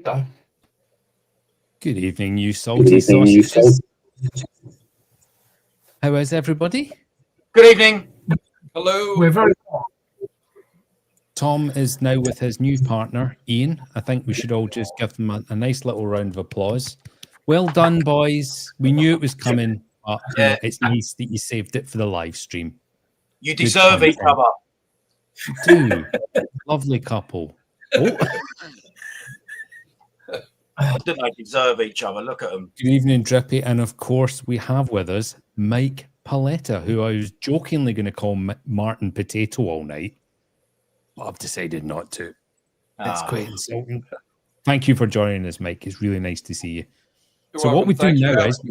done. Good evening, you salty sausages. How is everybody? Good evening. Hello. We're very Tom is now with his new partner, Ian. I think we should all just give them a nice little round of applause. Well done, boys. We knew it was coming, but you know, it's nice that you saved it for the live stream. You deserve each other. You do. Lovely couple. Oh. I didn't they deserve each other? Look at them. Good evening, Drippy. And of course, we have with us Mike Paletta, who I was jokingly going to call Martin Potato all night, but I've decided not to. It's quite insulting. Thank you for joining us, Mike. It's really nice to see you. You're so welcome. what we Thank do you, now Alan. is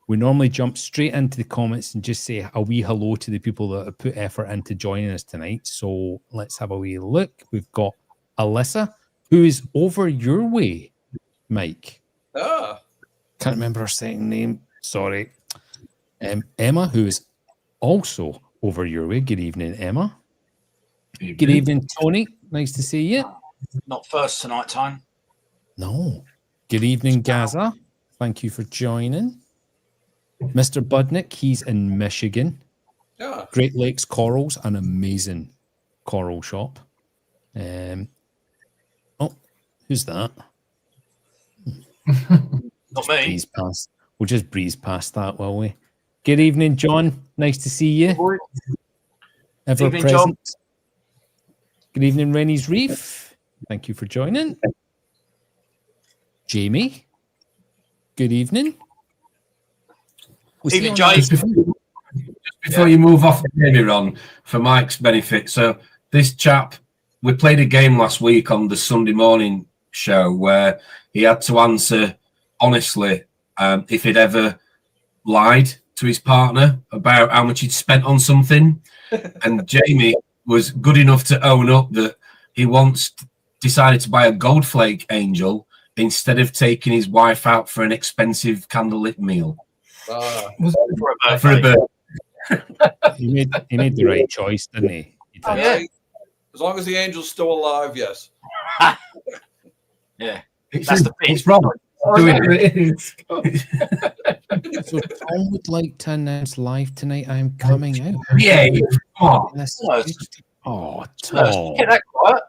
we normally jump straight into the comments and just say a wee hello to the people that have put effort into joining us tonight. So let's have a wee look. We've got Alyssa, who is over your way, Mike. Ah, Can't remember her second name. Sorry. Emma, who is also over your way. Good evening, Emma. Good evening, Tony. Nice to see you. Not first tonight time. No. Good evening, Gaza. Thank you for joining. Mr. Budnick, he's in Michigan. yeah. Great Lakes Corals, an amazing coral shop. Oh, who's that? Not me. Breeze past. We'll just breeze past that, will we? Good evening, John. Nice to see you. Ever Evening, present. Good evening, Rennie's Reef. Thank you for joining. Jamie. Good evening. Was he Evening, on- Jay. just before you move off the Jamie, Ron, for Mike's benefit. So this chap, we played a game last week on the Sunday morning show where he had to answer honestly if he'd ever lied to his partner about how much he'd spent on something. And Jamie was good enough to own up that he once decided to buy a gold flake angel instead of taking his wife out for an expensive candlelit meal. For a birthday. He made the right choice, didn't he? He did. Yeah. As long as the angel's still alive, yes. Yeah. It's, That's the thing. it's wrong. Doing it. So Tom would like to announce live tonight I'm coming out. Yeah, come on. This- Oh, Tom. Get that quiet.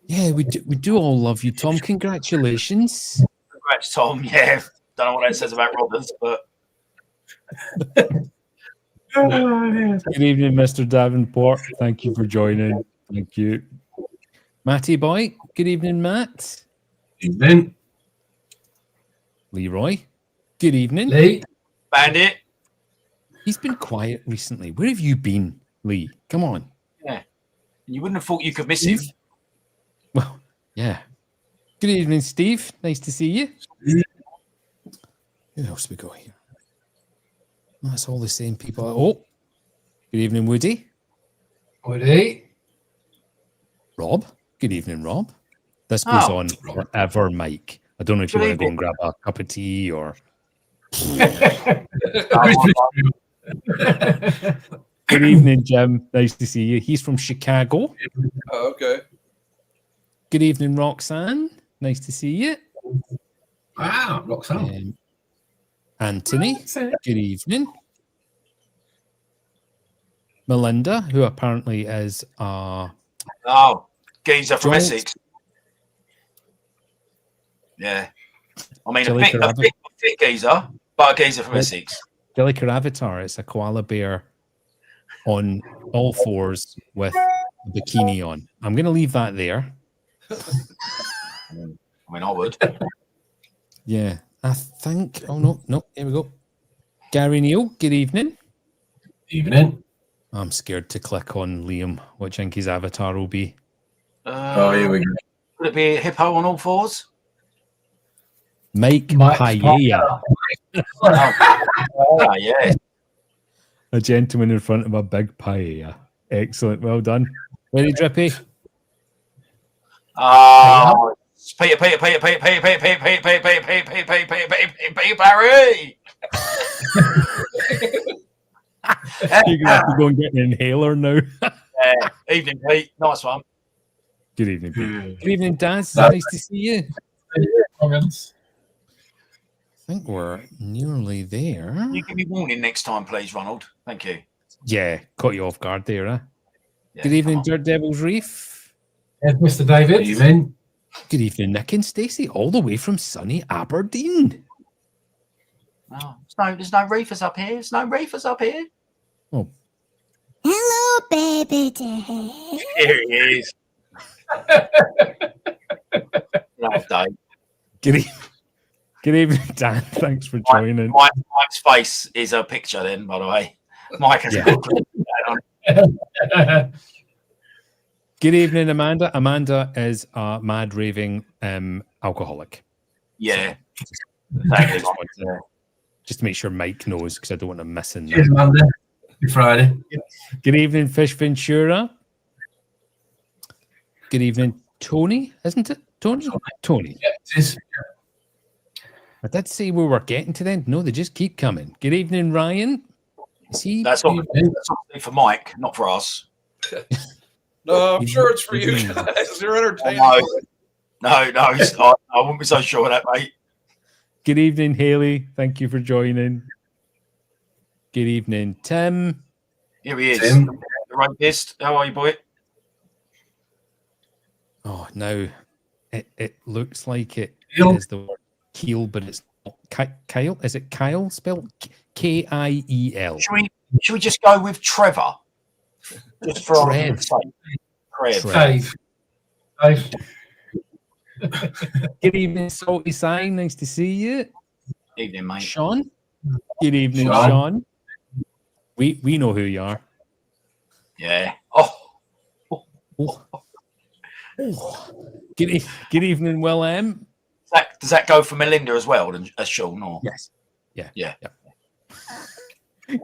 Yeah, we do all love you, Tom. Congratulations. Congrats, Tom. Yeah. Don't know what that says about Robbins, but Good evening, Mr. Davenport. Thank you for joining. Thank you. Matty boy. Good evening, Matt. Evening. Leroy. Good evening. Lee. Bandit. He's been quiet recently. Where have you been, Lee? Come on. Yeah. You wouldn't have thought you could miss him. Well, yeah. Good evening, Steve. Nice to see you. Who else we got here? That's all the same people. Oh, good evening, Woody. Woody. Rob. Good evening, Rob. This goes on forever, Mike. I don't know if you Good want to go and evening. grab a cup of tea or. Good evening, Jim. Nice to see you. He's from Chicago. Oh, okay. Good evening, Roxanne. Nice to see you. Wow, Roxanne. Anthony. Good evening. Melinda, who apparently is Oh, geezer from Jolt. Essex. Yeah. I mean, Jelly a Carabin. fit geezer, but a geezer from Essex. Jellicoe Avatar. It's a koala bear on all fours with a bikini on. I'm going to leave that there. I mean, I would. Yeah, I think. Oh, no. Here we go. Gary Neal, good evening. Evening. I'm scared to click on Liam, what I think his avatar will be. Oh, here we go. Could it be a hippo on all fours? Mike Mike's Paella, Oh, yeah. a gentleman in front of a big paella. Excellent, well done. Very drippy. Oh, Peter Barry. You're going to have to go and get an inhaler now. Evening, Pete. Nice one. Good evening, Pete. Good evening, Daz. Nice to see you. Comments. I think we're nearly there. Can you give me warning next time, please, Ronald? Thank you. Yeah, caught you off guard there, huh? Yeah, Good evening, come on. Dirt Devils Reef. Yes, Mr. David. Evening. Good evening, Nick and Stacey, all the way from sunny Aberdeen. Oh, there's no reefers up here. There's no reefers up here. Oh, Hello, baby dear. Here he is. No, Dave. good evening, Dan. Thanks for joining. Mike's face is a picture then, by the way. Mike has got on. Good evening, Amanda. Amanda is a mad raving alcoholic. Yeah. Exactly. Just to make sure Mike knows, because I don't want to miss him. Cheers, Monday. Happy Friday. Good evening, Fish Ventura. Good evening, Tony. Isn't it? Tony? Tony. Yeah, it is. I did say we were getting to them. No, they just keep coming. Good evening, Ryan. See, That's obviously for Mike, not for us. No, I'm sure it's for you guys. You're entertaining. No, I wouldn't be so sure of that, mate. Good evening, Haley. Thank you for joining. Good evening, Tim. Here he is. Tim. The rapist. How are you, boy? Oh, now it looks like it Kyle. is the word Keel, but it's not Kyle. Is it Kyle spelled Kiel? Should we just go with Trevor? Just for argument's sake. Trev. Dave. Good evening, Salty Sign. Nice to see you. Evening, mate. Sean. Good evening, Sean. Sean. We know who you are. Yeah. Oh. Oh. Good evening, Will M. Does that go for Melinda as well as Sean? Or? Yes. Yeah.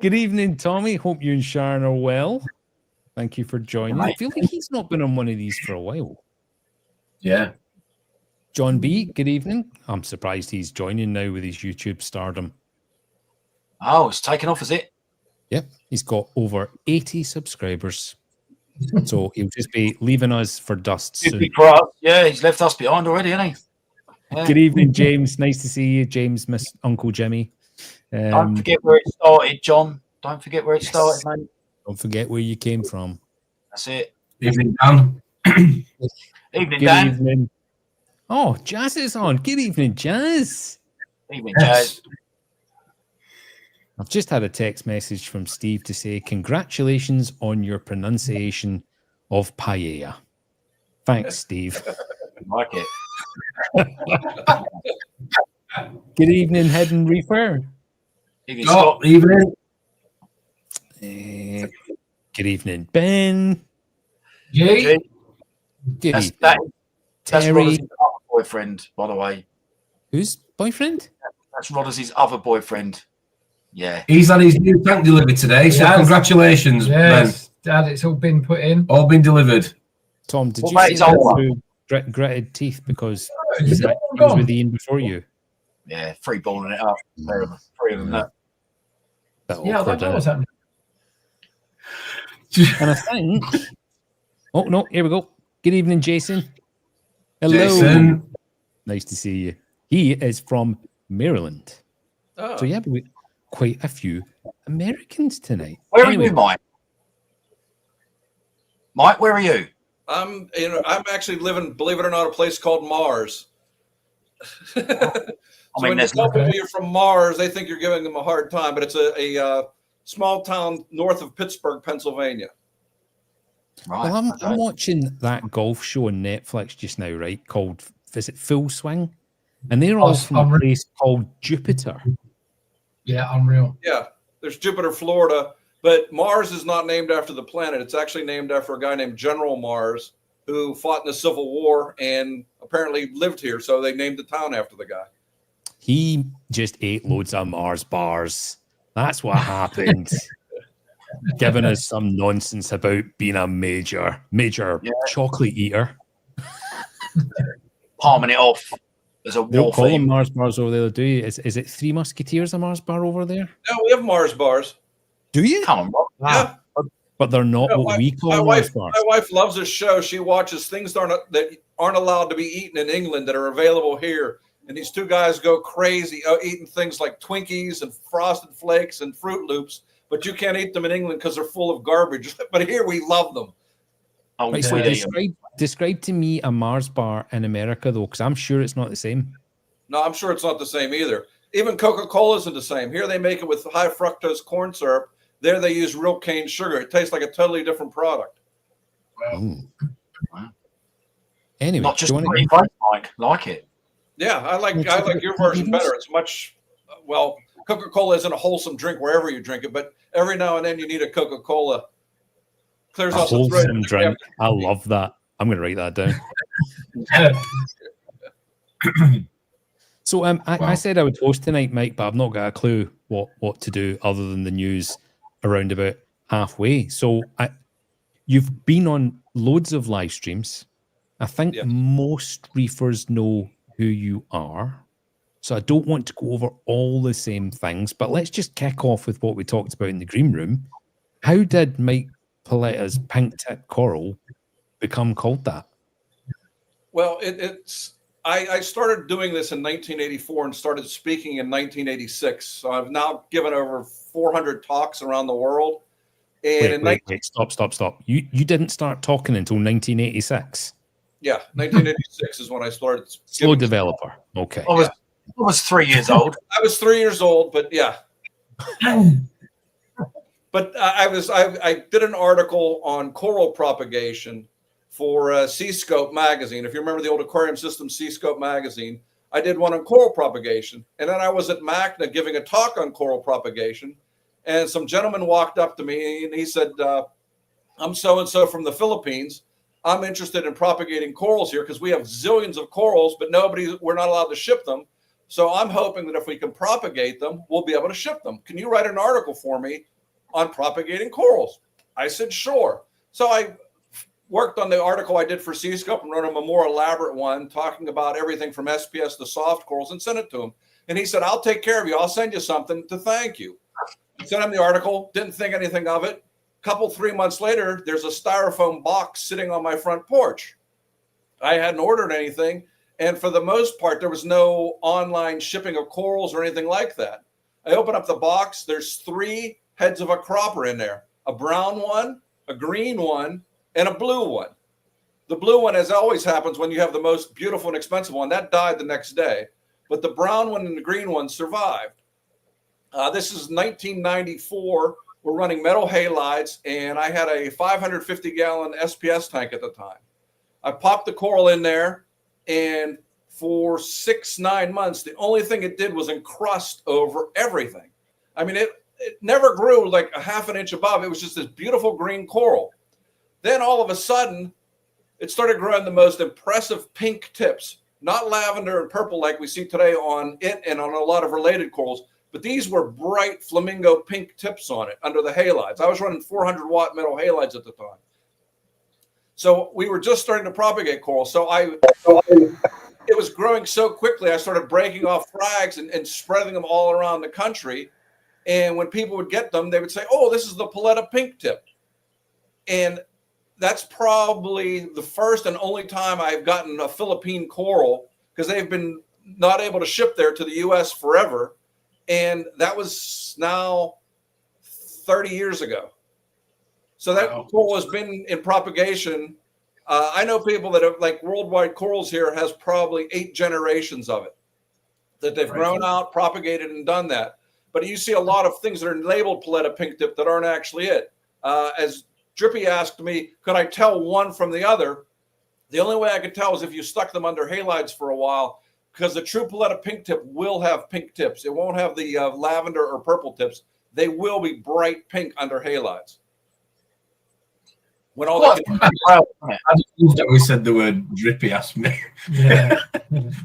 Good evening, Tommy. Hope you and Sharon are well. Thank you for joining. I feel like he's not been on one of these for a while. Yeah. John B, good evening. I'm surprised he's joining now with his YouTube stardom. Oh, it's taken off, is it? Yep, he's got over 80 subscribers. So he'll just be leaving us for dust soon. Yeah, he's left us behind already, hasn't he? Yeah. Good evening, James. Nice to see you, James, Miss Uncle Jimmy. Don't forget where it started, John. Don't forget where it started, mate. Don't forget where you came from. That's it. Evening, Dan. Evening, Good Dan. evening. Oh, Jazz is on. Good evening, Jazz. Evening, Yes. Jazz. I've just had a text message from Steve to say, congratulations on your pronunciation of paella. Thanks, Steve. I like it. Good evening, Hidden Reefer. Evening, Oh, Scott. evening. Good evening, Ben. Jay. Jay. Good That's evening, That's Terry. Rodders' other boyfriend, by the way. Whose boyfriend? That's Rodders' other boyfriend. Yeah. He's had his new tank delivered today, so Yes. congratulations, Yes, Dad, it's all been put in. Ben. All been delivered. Tom, did What you about see his that old one? through gritted teeth because Is he it all was gone? with Ian before you? Yeah, free balling it up. Three of them. That. Bit Yeah, I awkward, don't know what's isn't happening. it? And I think... Oh, no, here we go. Good evening, Jason. Hello. Jason. Nice to see you. He is from Maryland. Oh. So yeah, we quite a few Americans tonight. Where are Anyway, you, Mike? Mike, where are you? I'm actually living, believe it or not, a place called Mars. So when you that's tell okay. people you're from Mars, they think you're giving them a hard time, but it's a small town north of Pittsburgh, Pennsylvania. right. well, I'm okay. watching that golf show on Netflix just now, right? Called, is it Full Swing? And they're all from a unreal. place called Jupiter. Yeah, unreal. Yeah, there's Jupiter, Florida, but Mars is not named after the planet. It's actually named after a guy named General Mars who fought in the Civil War and apparently lived here. So they named the town after the guy. He just ate loads of Mars bars. That's what happened. Giving us some nonsense about being a major Yeah. chocolate eater. Palming it off as a They don't war call them theme. Mars bars over there, do you? Is it Three Musketeers a Mars bar over there? No, we have Mars bars. Do you? Come on, Rob. Yeah. But they're not No, what we call my Mars wife, bars. my wife loves this show. She watches things that aren't allowed to be eaten in England that are available here. And these two guys go crazy eating things like Twinkies and Frosted Flakes and Fruit Loops, but you can't eat them in England because they're full of garbage. But here we love them. Oh, Right, so describe to me a Mars bar in America, though, because I'm sure it's not the same. No, I'm sure it's not the same either. Even Coca-Cola isn't the same. Here they make it with high fructose corn syrup. There they use real cane sugar. It tastes like a totally different product. Wow. Anyway, not just like it. Yeah, I like your version better. It's much Coca-Cola isn't a wholesome drink wherever you drink it, but every now and then you need a Coca-Cola. Clears a off the wholesome drink. I love that. I'm going to write that down. So I said I would host tonight, Mike, but I've not got a clue what to do other than the news around about halfway. So you've been on loads of live streams. I think most reefers know who you are. So I don't want to go over all the same things, but let's just kick off with what we talked about in the green room. How did Mike Paletta's pink tip coral become called that? Well, I started doing this in 1984 and started speaking in 1986. So I've now given over 400 talks around the world. And wait, stop. You didn't start talking until 1986. Yeah, 1986 is when I started. Slow developer. Okay. I was 3 years old. I was 3 years old, but yeah. But I did an article on coral propagation for Seascope magazine. If you remember the old Aquarium System Seascope magazine, I did one on coral propagation. And then I was at MACNA giving a talk on coral propagation. And some gentleman walked up to me and he said, I'm so-and-so from the Philippines. I'm interested in propagating corals here because we have zillions of corals, but we're not allowed to ship them. So I'm hoping that if we can propagate them, we'll be able to ship them. Can you write an article for me on propagating corals? I said, sure. So I worked on the article I did for Seascope and wrote him a more elaborate one talking about everything from SPS to soft corals and sent it to him. And he said, I'll take care of you. I'll send you something to thank you. I sent him the article, didn't think anything of it. 3 months later, there's a styrofoam box sitting on my front porch. I hadn't ordered anything. And for the most part, there was no online shipping of corals or anything like that. I open up the box. There's 3 heads of a cropper in there, a brown one, a green one, and a blue one. The blue one, as always happens when you have the most beautiful and expensive one, that died the next day. But the brown one and the green one survived. This is 1994. We're running metal halides, and I had a 550-gallon SPS tank at the time. I popped the coral in there, and for 6-9 months, the only thing it did was encrust over everything. I mean, it never grew like a half an inch above. It was just this beautiful green coral. Then all of a sudden, it started growing the most impressive pink tips, not lavender and purple like we see today on it and on a lot of related corals, but these were bright flamingo pink tips on it under the halides. I was running 400-watt metal halides at the time. So we were just starting to propagate coral. So it was growing so quickly, I started breaking off frags and spreading them all around the country. And when people would get them, they would say, oh, this is the Paletta pink tip. And that's probably the first and only time I've gotten a Philippine coral because they've been not able to ship there to the U.S. forever. And that was now 30 years ago. So that coral has been in propagation. I know people that have, like Worldwide Corals here has probably 8 generations of it that they've grown out, propagated, and done that. But you see a lot of things that are labeled Paletta pink tip that aren't actually it. As Drippy asked me, could I tell one from the other? The only way I could tell is if you stuck them under halides for a while, because the true Paletta pink tip will have pink tips. It won't have the lavender or purple tips. They will be bright pink under halides. When all I just love that we said the word Drippy asked me. Yeah.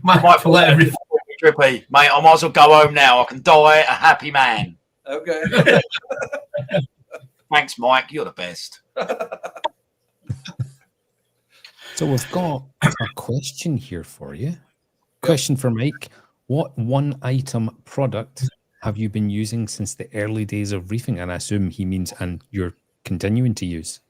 Might Paletta Drippy, mate, I might as well go home now. I can die a happy man. Okay. Thanks, Mike. You're the best. So we've got a question here for you. Question for Mike. What one item product have you been using since the early days of reefing? And I assume he means and you're continuing to use.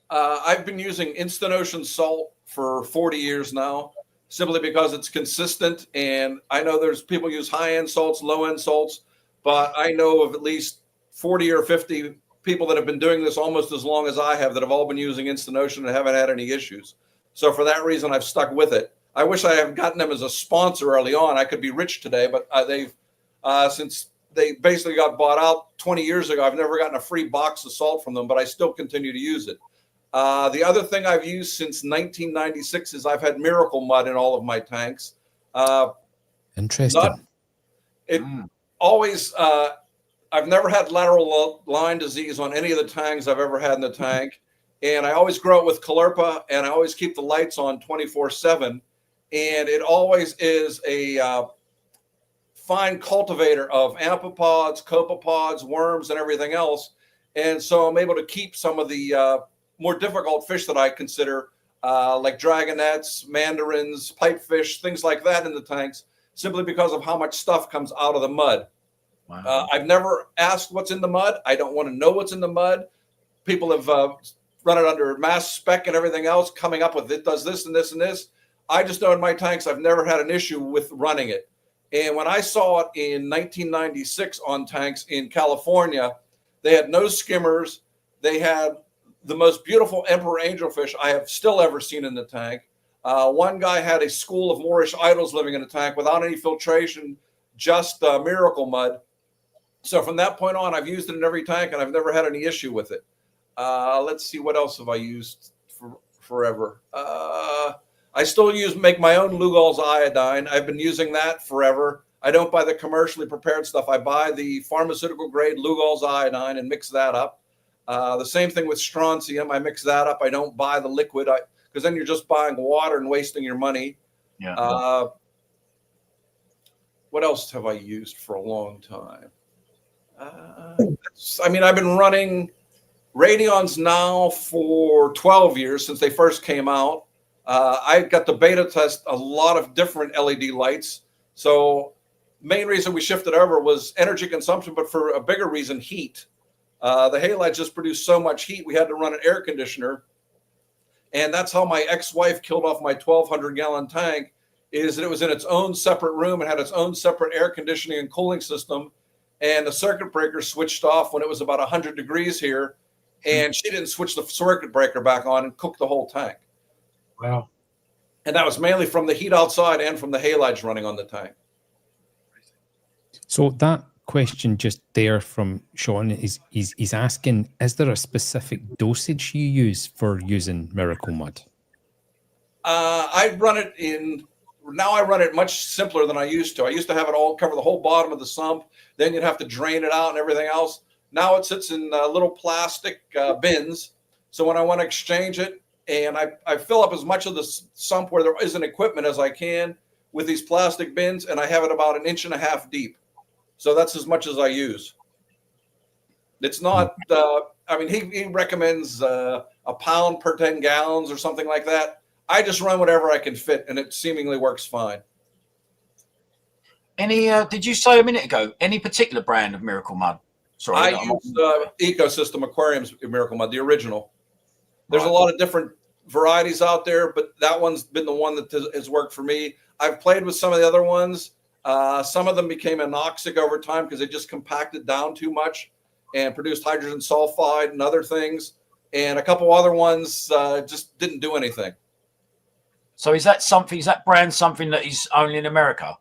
I've been using Instant Ocean salt for 40 years now, simply because it's consistent. And I know there's people use high-end salts, low-end salts, but I know of at least 40 or 50 people that have been doing this almost as long as I have that have all been using Instant Ocean and haven't had any issues. So for that reason, I've stuck with it. I wish I had gotten them as a sponsor early on. I could be rich today, but they've since they basically got bought out 20 years ago, I've never gotten a free box of salt from them, but I still continue to use it. The other thing I've used since 1996 is I've had Miracle Mud in all of my tanks. Interesting. Always, I've never had lateral line disease on any of the tangs I've ever had in the tank. And I always grow it with Caulerpa, and I always keep the lights on 24/7. And it always is a fine cultivator of amphipods, copepods, worms, and everything else. And so I'm able to keep some of the more difficult fish that I consider, like dragonets, mandarins, pipefish, things like that in the tanks, simply because of how much stuff comes out of the mud. Wow. I've never asked what's in the mud. I don't want to know what's in the mud. People have run it under mass spec and everything else, coming up with it does this and this and this. I just know in my tanks, I've never had an issue with running it. And when I saw it in 1996 on tanks in California, they had no skimmers. They had the most beautiful emperor angelfish I have still ever seen in the tank. One guy had a school of Moorish idols living in the tank without any filtration, just Miracle Mud. So from that point on, I've used it in every tank, and I've never had any issue with it. Let's see, what else have I used forever? I still make my own Lugol's iodine. I've been using that forever. I don't buy the commercially prepared stuff. I buy the pharmaceutical grade Lugol's iodine and mix that up. The same thing with strontium. I mix that up. I don't buy the liquid because then you're just buying water and wasting your money. Yeah. What else have I used for a long time? I've been running Radions now for 12 years since they first came out. I got to beta test a lot of different LED lights. So main reason we shifted over was energy consumption, but for a bigger reason, heat. The halides just produced so much heat, we had to run an air conditioner. And that's how my ex-wife killed off my 1,200-gallon tank, is that it was in its own separate room and had its own separate air conditioning and cooling system. And the circuit breaker switched off when it was about 100 degrees here. And she didn't switch the circuit breaker back on and cook the whole tank. Wow. And that was mainly from the heat outside and from the halides running on the tank. So that question just there from Sean is he's asking, is there a specific dosage you use for using Miracle Mud? I run it much simpler than I used to. I used to have it all cover the whole bottom of the sump. Then you'd have to drain it out and everything else. Now it sits in little plastic bins. So when I want to exchange it, and I fill up as much of the sump where there isn't equipment as I can with these plastic bins, and I have it about 1.5 inches deep. So that's as much as I use. It's not, he recommends a pound per 10 gallons or something like that. I just run whatever I can fit, and it seemingly works fine. Did you say a minute ago, any particular brand of Miracle Mud? Sorry, I use Ecosystem Aquarium's Miracle Mud, the original. There's a lot of different varieties out there, but that one's been the one that has worked for me. I've played with some of the other ones. Some of them became anoxic over time because they just compacted down too much and produced hydrogen sulfide and other things. And a couple other ones just didn't do anything. So is that brand something that is only in America?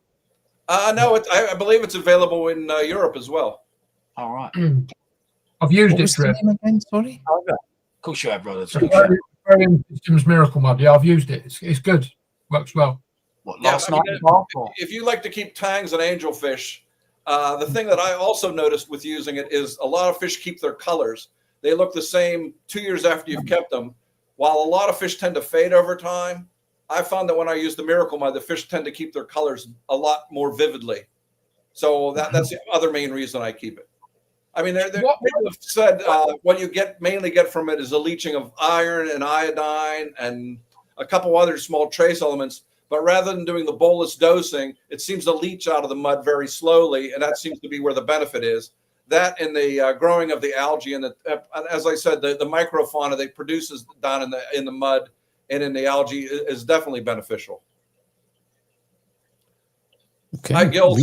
No, I believe it's available in Europe as well. All right. I've used it, Trev. Sorry? Of course you have, brother. Aquarium Systems Miracle Mud. Yeah, I've used it. It's good. Works well. What, Yeah, last night? If you like to keep tangs and angelfish, the thing that I also noticed with using it is a lot of fish keep their colors. They look the same 2 years after you've kept them. While a lot of fish tend to fade over time, I found that when I use the Miracle Mud, the fish tend to keep their colors a lot more vividly. So that's the other main reason I keep it. I mean, people have said what you mainly get from it is a leaching of iron and iodine and a couple other small trace elements. But rather than doing the bolus dosing, it seems to leach out of the mud very slowly, and that seems to be where the benefit is. That and the growing of the algae and as I said, the microfauna they produces down in the mud and in the algae is definitely beneficial. Okay. Hi, Gills.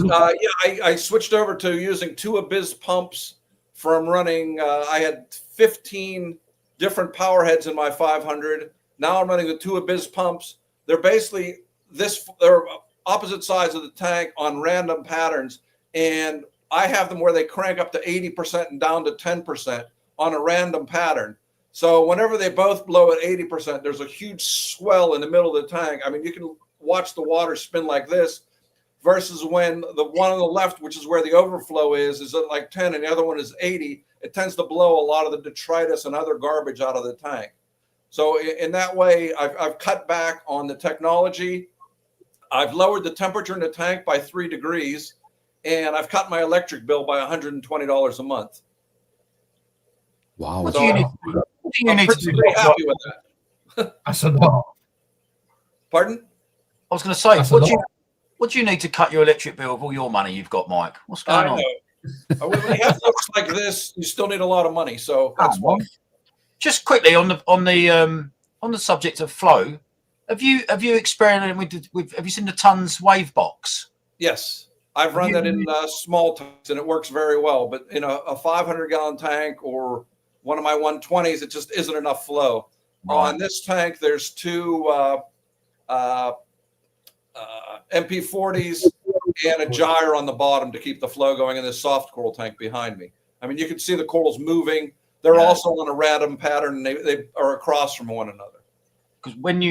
I switched over to using 2 Abyss pumps from running. I had 15 different power heads in my 500. Now I'm running the 2 Abyss pumps. They're basically they're opposite sides of the tank on random patterns, and I have them where they crank up to 80% and down to 10% on a random pattern. So whenever they both blow at 80%, there's a huge swell in the middle of the tank. I mean, you can watch the water spin like this, versus when the one on the left, which is where the overflow is at like 10 and the other one is 80, it tends to blow a lot of the detritus and other garbage out of the tank. So in that way, I've cut back on the technology. I've lowered the temperature in the tank by 3 degrees, and I've cut my electric bill by $120 a month. Wow. What So do you need, I'm pretty happy with that. That's a lot. Pardon? I was going to say, That's a what lot. do you need to cut your electric bill with all your money you've got, Mike? What's going on? When you have looks like this, you still need a lot of money. So that's why. Just quickly on the subject of flow, have you experimented with have you seen the Tons wave box? Yes, I've run that in small tanks and it works very well. But in a 500-gallon tank or one of my 120s, it just isn't enough flow. Right. On this tank, there's 2 MP40s and a gyre on the bottom to keep the flow going in this soft coral tank behind me. I mean, you can see the corals moving. They're also on a random pattern, and they are across from one another. Because when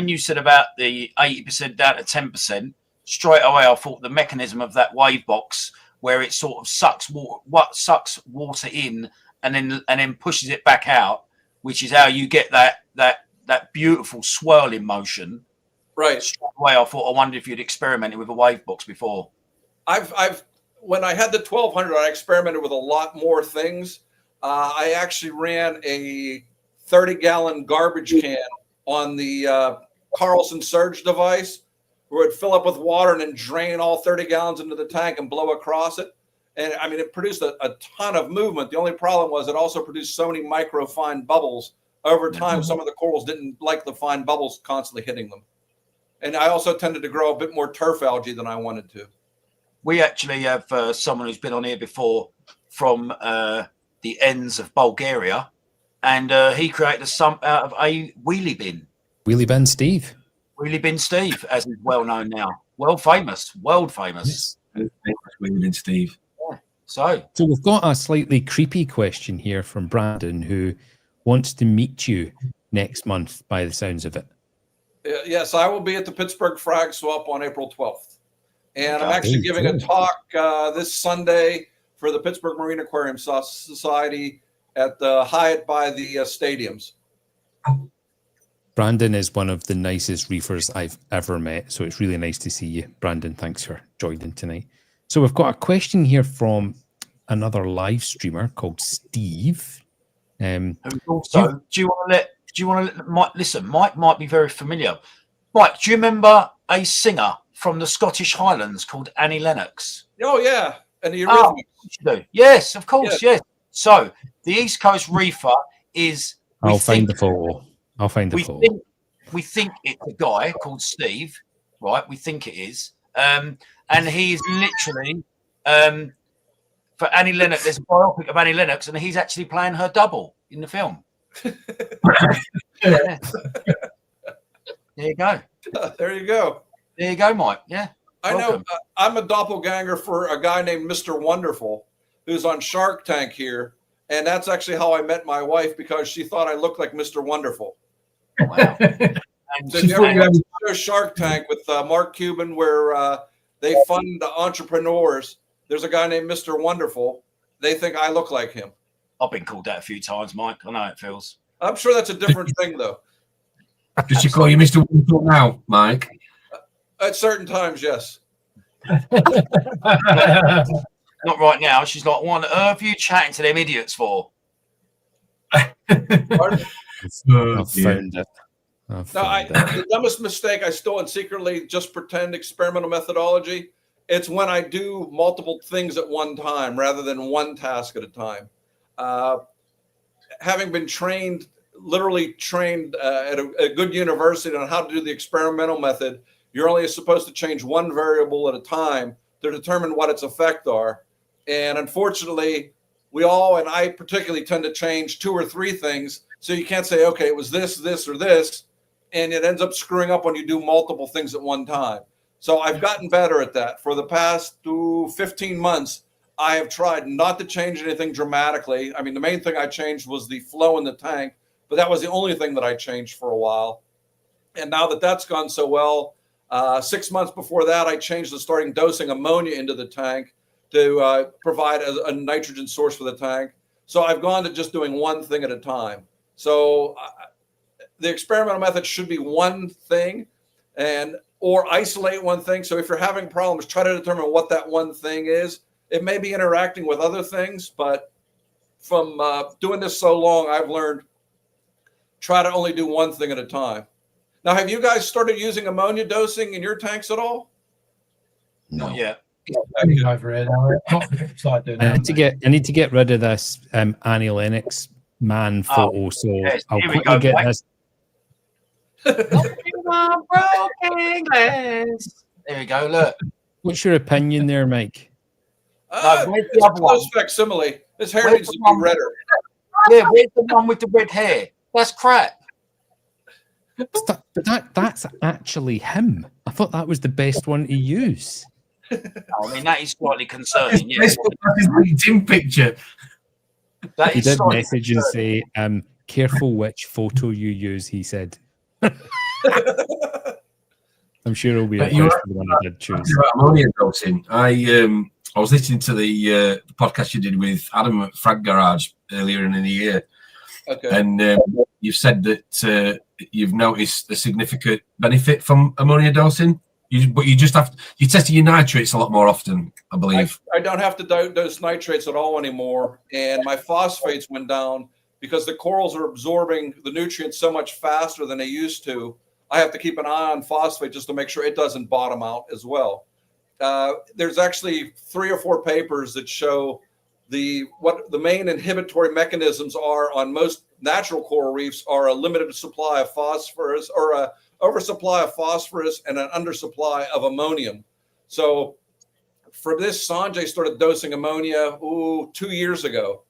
you said about the 80% down to 10%, straight away I thought the mechanism of that wave box where it sort of sucks water in and then pushes it back out, which is how you get that beautiful swirling motion. Right. Straight away I thought, I wonder if you'd experimented with a wave box before. I've when I had the 1200, I experimented with a lot more things. I actually ran a 30-gallon garbage can on the Carlson Surge device, where it would fill up with water and then drain all 30 gallons into the tank and blow across it. And I mean, it produced a ton of movement. The only problem was it also produced so many micro fine bubbles over time. Some of the corals didn't like the fine bubbles constantly hitting them. And I also tended to grow a bit more turf algae than I wanted to. We actually have someone who's been on here before from the ends of Bulgaria, and he created a sump out of a wheelie bin. Wheelie Bin Steve. Wheelie Bin Steve, as is well known now. World famous. Yes. Wheelie Bin Steve. Yeah. So we've got a slightly creepy question here from Brandon, who wants to meet you next month by the sounds of it. Yes, I will be at the Pittsburgh Frag Swap on April 12th. And I'm actually giving a talk this Sunday for the Pittsburgh Marine Aquarium Society at the Hyatt by the stadiums. Brandon is one of the nicest reefers I've ever met, so it's really nice to see you. Brandon, thanks for joining tonight. So we've got a question here from another live streamer called Steve. also, do you want to let Mike listen? Mike might be very familiar. Mike, do you remember a singer from the Scottish Highlands called Annie Lennox? Oh, yeah. And the Eurythmics. Yes, of course, yes. So the East Coast Reefer is... I'll find the photo. We think it's a guy called Steve, right? We think it is. And he's literally... for Annie Lennox, there's a biopic of Annie Lennox, and he's actually playing her double in the film. Yeah. There you go. There you go. There you go, Mike. Yeah. I know. I'm a doppelganger for a guy named Mr. Wonderful, who's on Shark Tank here. And that's actually how I met my wife, because she thought I looked like Mr. Wonderful. Wow. And so you ever watch the show Shark Tank with Mark Cuban, where they fund entrepreneurs? There's a guy named Mr. Wonderful. They think I look like him. I've been called that a few times, Mike. I know how it feels. I'm sure that's a different thing, though. Does she call you Mr. Wonderful now, Mike? At certain times, yes. Not right now. She's like, what on earth are you chatting to them idiots for? I've found it. The dumbest mistake I still and secretly just pretend experimental methodology. It's when I do multiple things at one time rather than one task at a time. Having been trained literally trained at a good university on how to do the experimental method, you're only supposed to change one variable at a time to determine what its effects are. And unfortunately, we all, and I particularly, tend to change 2 or 3 things. So you can't say, okay, it was this, this, or this. And it ends up screwing up when you do multiple things at one time. So I've gotten better at that. For the past 15 months, I have tried not to change anything dramatically. I mean, the main thing I changed was the flow in the tank, but that was the only thing that I changed for a while. And now that that's gone so well, 6 months before that, I changed to starting dosing ammonia into the tank to provide a nitrogen source for the tank. So I've gone to just doing one thing at a time. So the experimental method should be one thing or isolate one thing. So if you're having problems, try to determine what that one thing is. It may be interacting with other things, but from doing this so long, I've learned try to only do one thing at a time. Now, have you guys started using ammonia dosing in your tanks at all? No. Not yet. Over here now. I need to get rid of this Annie Lennox man photo, so yes, I'll here we quickly go, get Mike. this. Broken glass. There we go. Look. What's your opinion there, Mike? No, where's the It's a other one? close facsimile. His hair Where's needs the to be one? redder. Yeah, where's the one with the red hair? That's crap. That's actually him. I thought that was the best one to use. I mean, that is slightly concerning. Yeah, Facebook has his LinkedIn picture. that He is did slightly message and concerning. say, careful which photo you use, he said. I'm sure he'll be But impressed with the one I did choose. About ammonia dosing. I was listening to the podcast you did with Adam at Frag Garage earlier in the year, Okay. and you said that you've noticed a significant benefit from ammonia dosing. But you just have you're testing your nitrates a lot more often, I believe. I don't have to dose nitrates at all anymore, and my phosphates went down because the corals are absorbing the nutrients so much faster than they used to. I have to keep an eye on phosphate just to make sure it doesn't bottom out as well. There's actually 3 or 4 papers that show what the main inhibitory mechanisms are on most natural coral reefs are a limited supply of phosphorus or a oversupply of phosphorus and an undersupply of ammonium. So for this, Sanjay started dosing ammonia 2 years ago.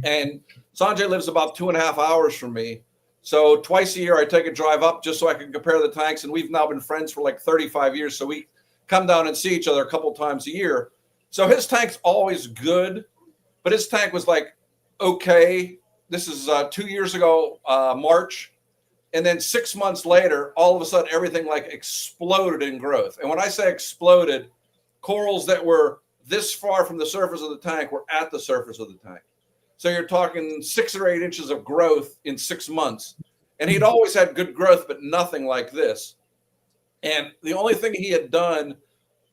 And Sanjay lives about 2.5 hours from me. So twice a year, I take a drive up just so I can compare the tanks. And we've now been friends for like 35 years. So we come down and see each other a couple times a year. So his tank's always good, but his tank was like, okay, this is 2 years ago, March. And then 6 months later, all of a sudden, everything like exploded in growth. And when I say exploded, corals that were this far from the surface of the tank were at the surface of the tank. So you're talking 6 or 8 inches of growth in 6 months. And he'd always had good growth, but nothing like this. And the only thing he had done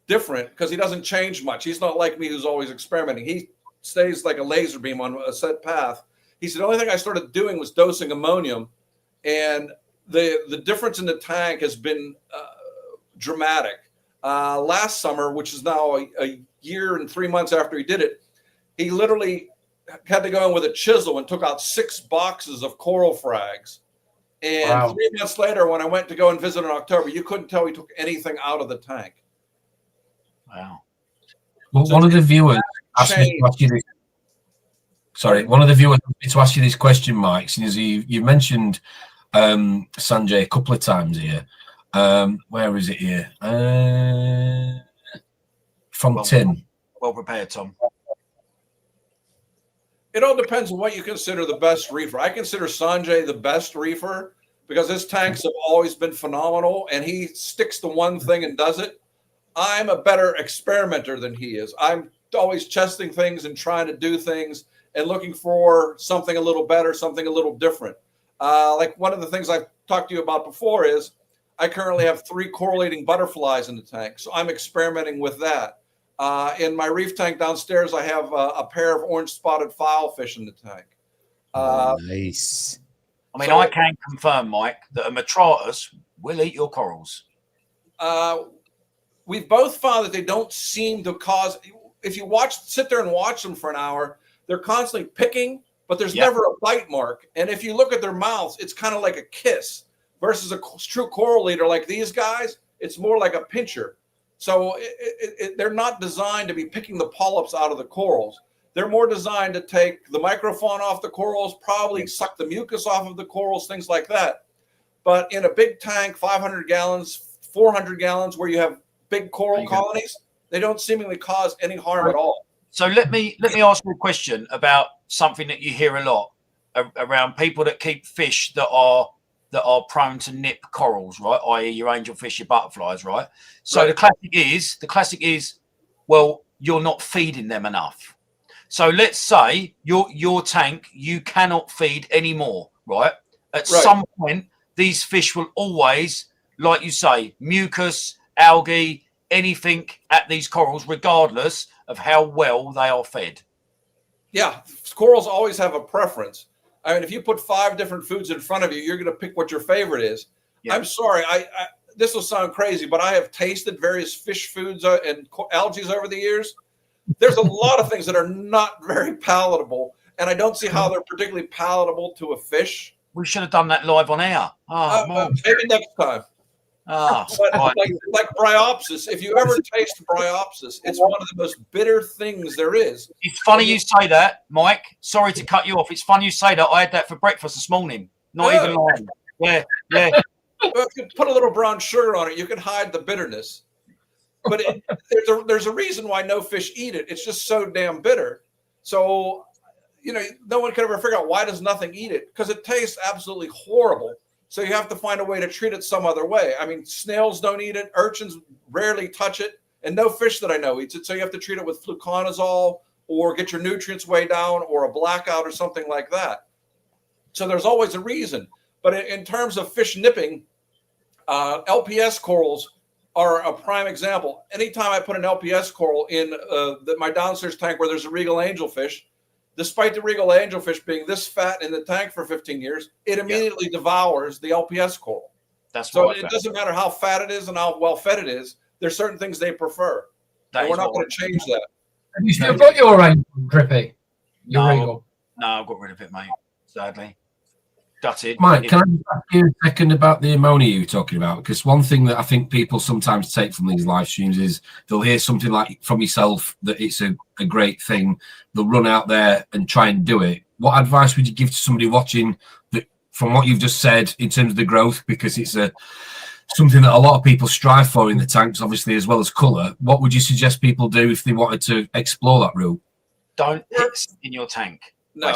different, because he doesn't change much. He's not like me who's always experimenting. He stays like a laser beam on a set path. He said, the only thing I started doing was dosing ammonium. And the difference in the tank has been dramatic. Last summer, which is now a year and 3 months after he did it, he literally had to go in with a chisel and took out 6 boxes of coral frags. And Wow. 3 months later, when I went to go and visit in October, you couldn't tell he took anything out of the tank. Wow. Well, So one of the viewers asked me to ask you this. Sorry, one of the viewers asked me to ask you this question, Mike. Since you mentioned Sanjay a couple of times here. Where is it here? From Tim. Well prepared, Tom. It all depends on what you consider the best reefer. I consider Sanjay the best reefer because his tanks have always been phenomenal and he sticks to one thing and does it. I'm a better experimenter than he is. I'm always testing things and trying to do things and looking for something a little better, something a little different. Like one of the things I've talked to you about before is I currently have 3 coral-eating butterflies in the tank. So I'm experimenting with that. In my reef tank downstairs, I have a pair of orange-spotted filefish in the tank. Nice. I mean, I can confirm, Mike, that a Metratus will eat your corals. We've both found that they don't seem to cause. If you sit there and watch them for an hour, they're constantly picking, but there's never a bite mark. And if you look at their mouths, it's kind of like a kiss versus a true coral eater like these guys. It's more like a pincher. So they're not designed to be picking the polyps out of the corals. They're more designed to take the microfauna off the corals, probably suck the mucus off of the corals, things like that. But in a big tank, 500 gallons, 400 gallons, where you have big coral colonies, they don't seemingly cause any harm at all. So let me ask you a question about something that you hear a lot around people that keep fish that are prone to nip corals, right? I.e., your angelfish, your butterflies, right? So the classic is, well, you're not feeding them enough. So let's say your tank, you cannot feed anymore, right? At some point, these fish will always, like you say, mucus, algae, anything at these corals, regardless of how well they are fed. Yeah, corals always have a preference. I mean, if you put 5 different foods in front of you, you're going to pick what your favorite is. Yeah. I'm sorry, this will sound crazy, but I have tasted various fish foods and algae over the years. There's a lot of things that are not very palatable, and I don't see how they're particularly palatable to a fish. We should have done that live on air. Maybe next time. Like bryopsis, if you ever taste bryopsis, it's one of the most bitter things there is. It's funny you say that, Mike. Sorry to cut you off. It's funny you say that. I had that for breakfast this morning. Not even lying. Yeah. If you put a little brown sugar on it, you can hide the bitterness. But there's a reason why no fish eat it. It's just so damn bitter. So, no one can ever figure out why does nothing eat it, because it tastes absolutely horrible. So you have to find a way to treat it some other way. I mean, snails don't eat it. Urchins rarely touch it. And no fish that I know eats it. So you have to treat it with fluconazole or get your nutrients way down or a blackout or something like that. So there's always a reason. But in terms of fish nipping, LPS corals are a prime example. Anytime I put an LPS coral in my downstairs tank where there's a regal angelfish, despite the regal angelfish being this fat in the tank for 15 years, it immediately devours the LPS coral. So it doesn't matter how fat it is and how well fed it is. There's certain things they prefer. And we're not going to change that. Have you still got your angel, Drippy? Your regal? No, I've got rid of it, mate. Sadly. Gutted. Mike, can I just ask you a second about the ammonia you were talking about? Because one thing that I think people sometimes take from these live streams is they'll hear something like from yourself that it's a great thing. They'll run out there and try and do it. What advice would you give to somebody watching that, from what you've just said in terms of the growth? Because it's something that a lot of people strive for in the tanks, obviously, as well as colour. What would you suggest people do if they wanted to explore that route? Don't piss in your tank. No,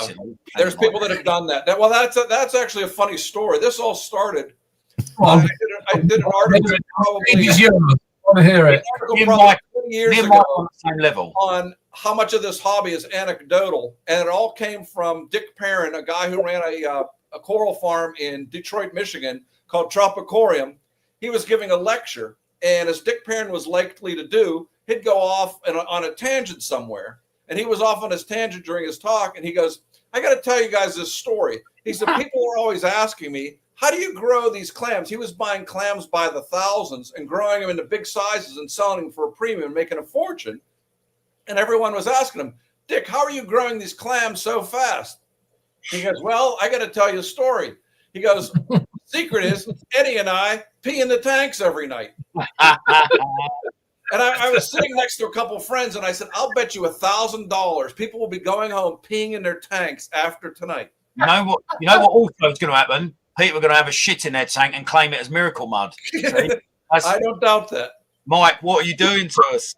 there's people that have done that. Well, that's actually a funny story. This all started. I did an article probably. I want to hear it. 20 years ago on the same level on how much of this hobby is anecdotal, and it all came from Dick Perrin, a guy who ran a coral farm in Detroit, Michigan, called Tropicorium. He was giving a lecture, and as Dick Perrin was likely to do, he'd go off on a tangent somewhere. And he was off on his tangent during his talk, and he goes, I got to tell you guys this story. He said, people are always asking me, how do you grow these clams? He was buying clams by the thousands and growing them into big sizes and selling them for a premium, making a fortune. And everyone was asking him, Dick, how are you growing these clams so fast? He goes, well, I got to tell you a story. He goes, the secret is Eddie and I pee in the tanks every night. And I was sitting next to a couple of friends, and I said, I'll bet you $1,000 people will be going home peeing in their tanks after tonight. You know what also is going to happen? People are going to have a shit in their tank and claim it as miracle mud. I don't doubt that. Mike, what are you doing to us?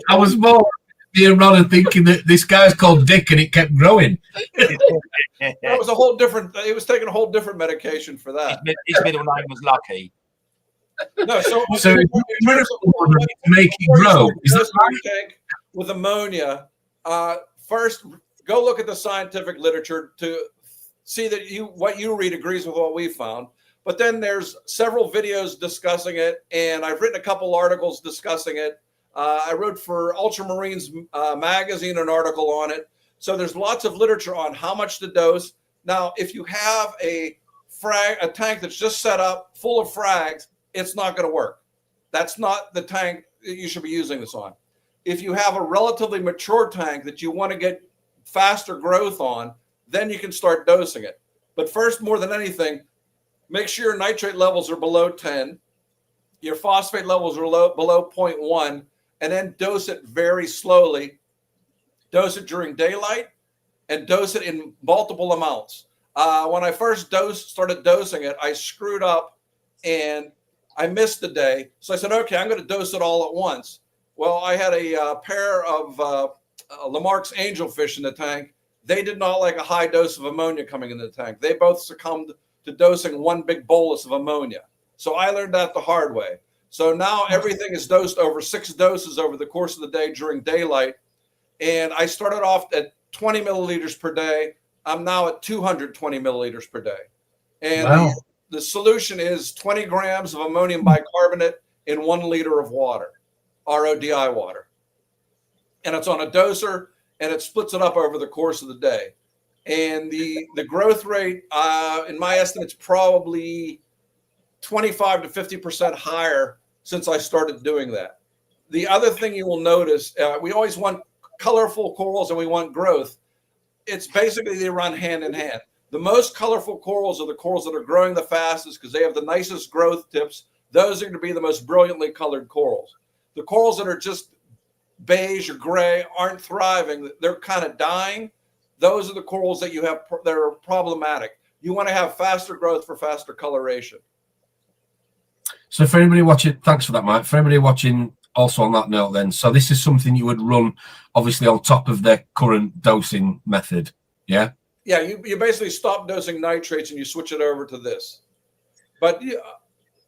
I was more being wrong and thinking that this guy's called Dick and it kept growing. That was a whole different, he was taking a whole different medication for that. His middle name was Lucky. No, so make it grow. Is that right? With ammonia, first go look at the scientific literature to see that what you read agrees with what we found. But then there's several videos discussing it, and I've written a couple articles discussing it. I wrote for Ultramarines magazine an article on it. So there's lots of literature on how much to dose. Now, if you have a tank that's just set up full of frags, it's not going to work. That's not the tank that you should be using this on. If you have a relatively mature tank that you want to get faster growth on, then you can start dosing it. But first, more than anything, make sure your nitrate levels are below 10, your phosphate levels are below 0.1, and then dose it very slowly. Dose it during daylight and dose it in multiple amounts. When I first started dosing it, I screwed up and I missed a day. So I said, okay, I'm going to dose it all at once. Well, I had a pair of Lamarck's angelfish in the tank. They did not like a high dose of ammonia coming in the tank. They both succumbed to dosing one big bolus of ammonia. So I learned that the hard way. So now everything is dosed over 6 doses over the course of the day during daylight. And I started off at 20 milliliters per day. I'm now at 220 milliliters per day. And Wow. the solution is 20 grams of ammonium bicarbonate in 1 liter of water, RODI water. And it's on a doser, and it splits it up over the course of the day. And the growth rate, in my estimates, probably 25 to 50% higher since I started doing that. The other thing you will notice, we always want colorful corals and we want growth. It's basically they run hand in hand. The most colorful corals are the corals that are growing the fastest because they have the nicest growth tips. Those are going to be the most brilliantly colored corals. The corals that are just beige or gray aren't thriving. They're kind of dying. Those are the corals that you have that are problematic. You want to have faster growth for faster coloration. So for anybody watching, thanks for that, Mike. For anybody watching, also on that note then, so this is something you would run obviously on top of their current dosing method, yeah? Yeah, you basically stop dosing nitrates and you switch it over to this. But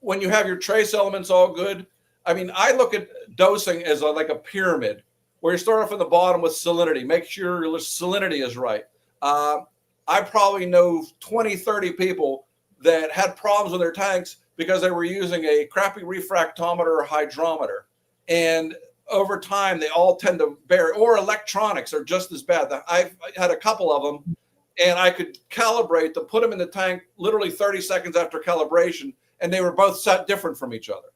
when you have your trace elements all good, I mean, I look at dosing as like a pyramid where you start off at the bottom with salinity. Make sure your salinity is right. I probably know 20, 30 people that had problems with their tanks because they were using a crappy refractometer or hydrometer. And over time, they all tend to vary, or electronics are just as bad. I've had a couple of them, and I could calibrate to put them in the tank literally 30 seconds after calibration, and they were both set different from each other.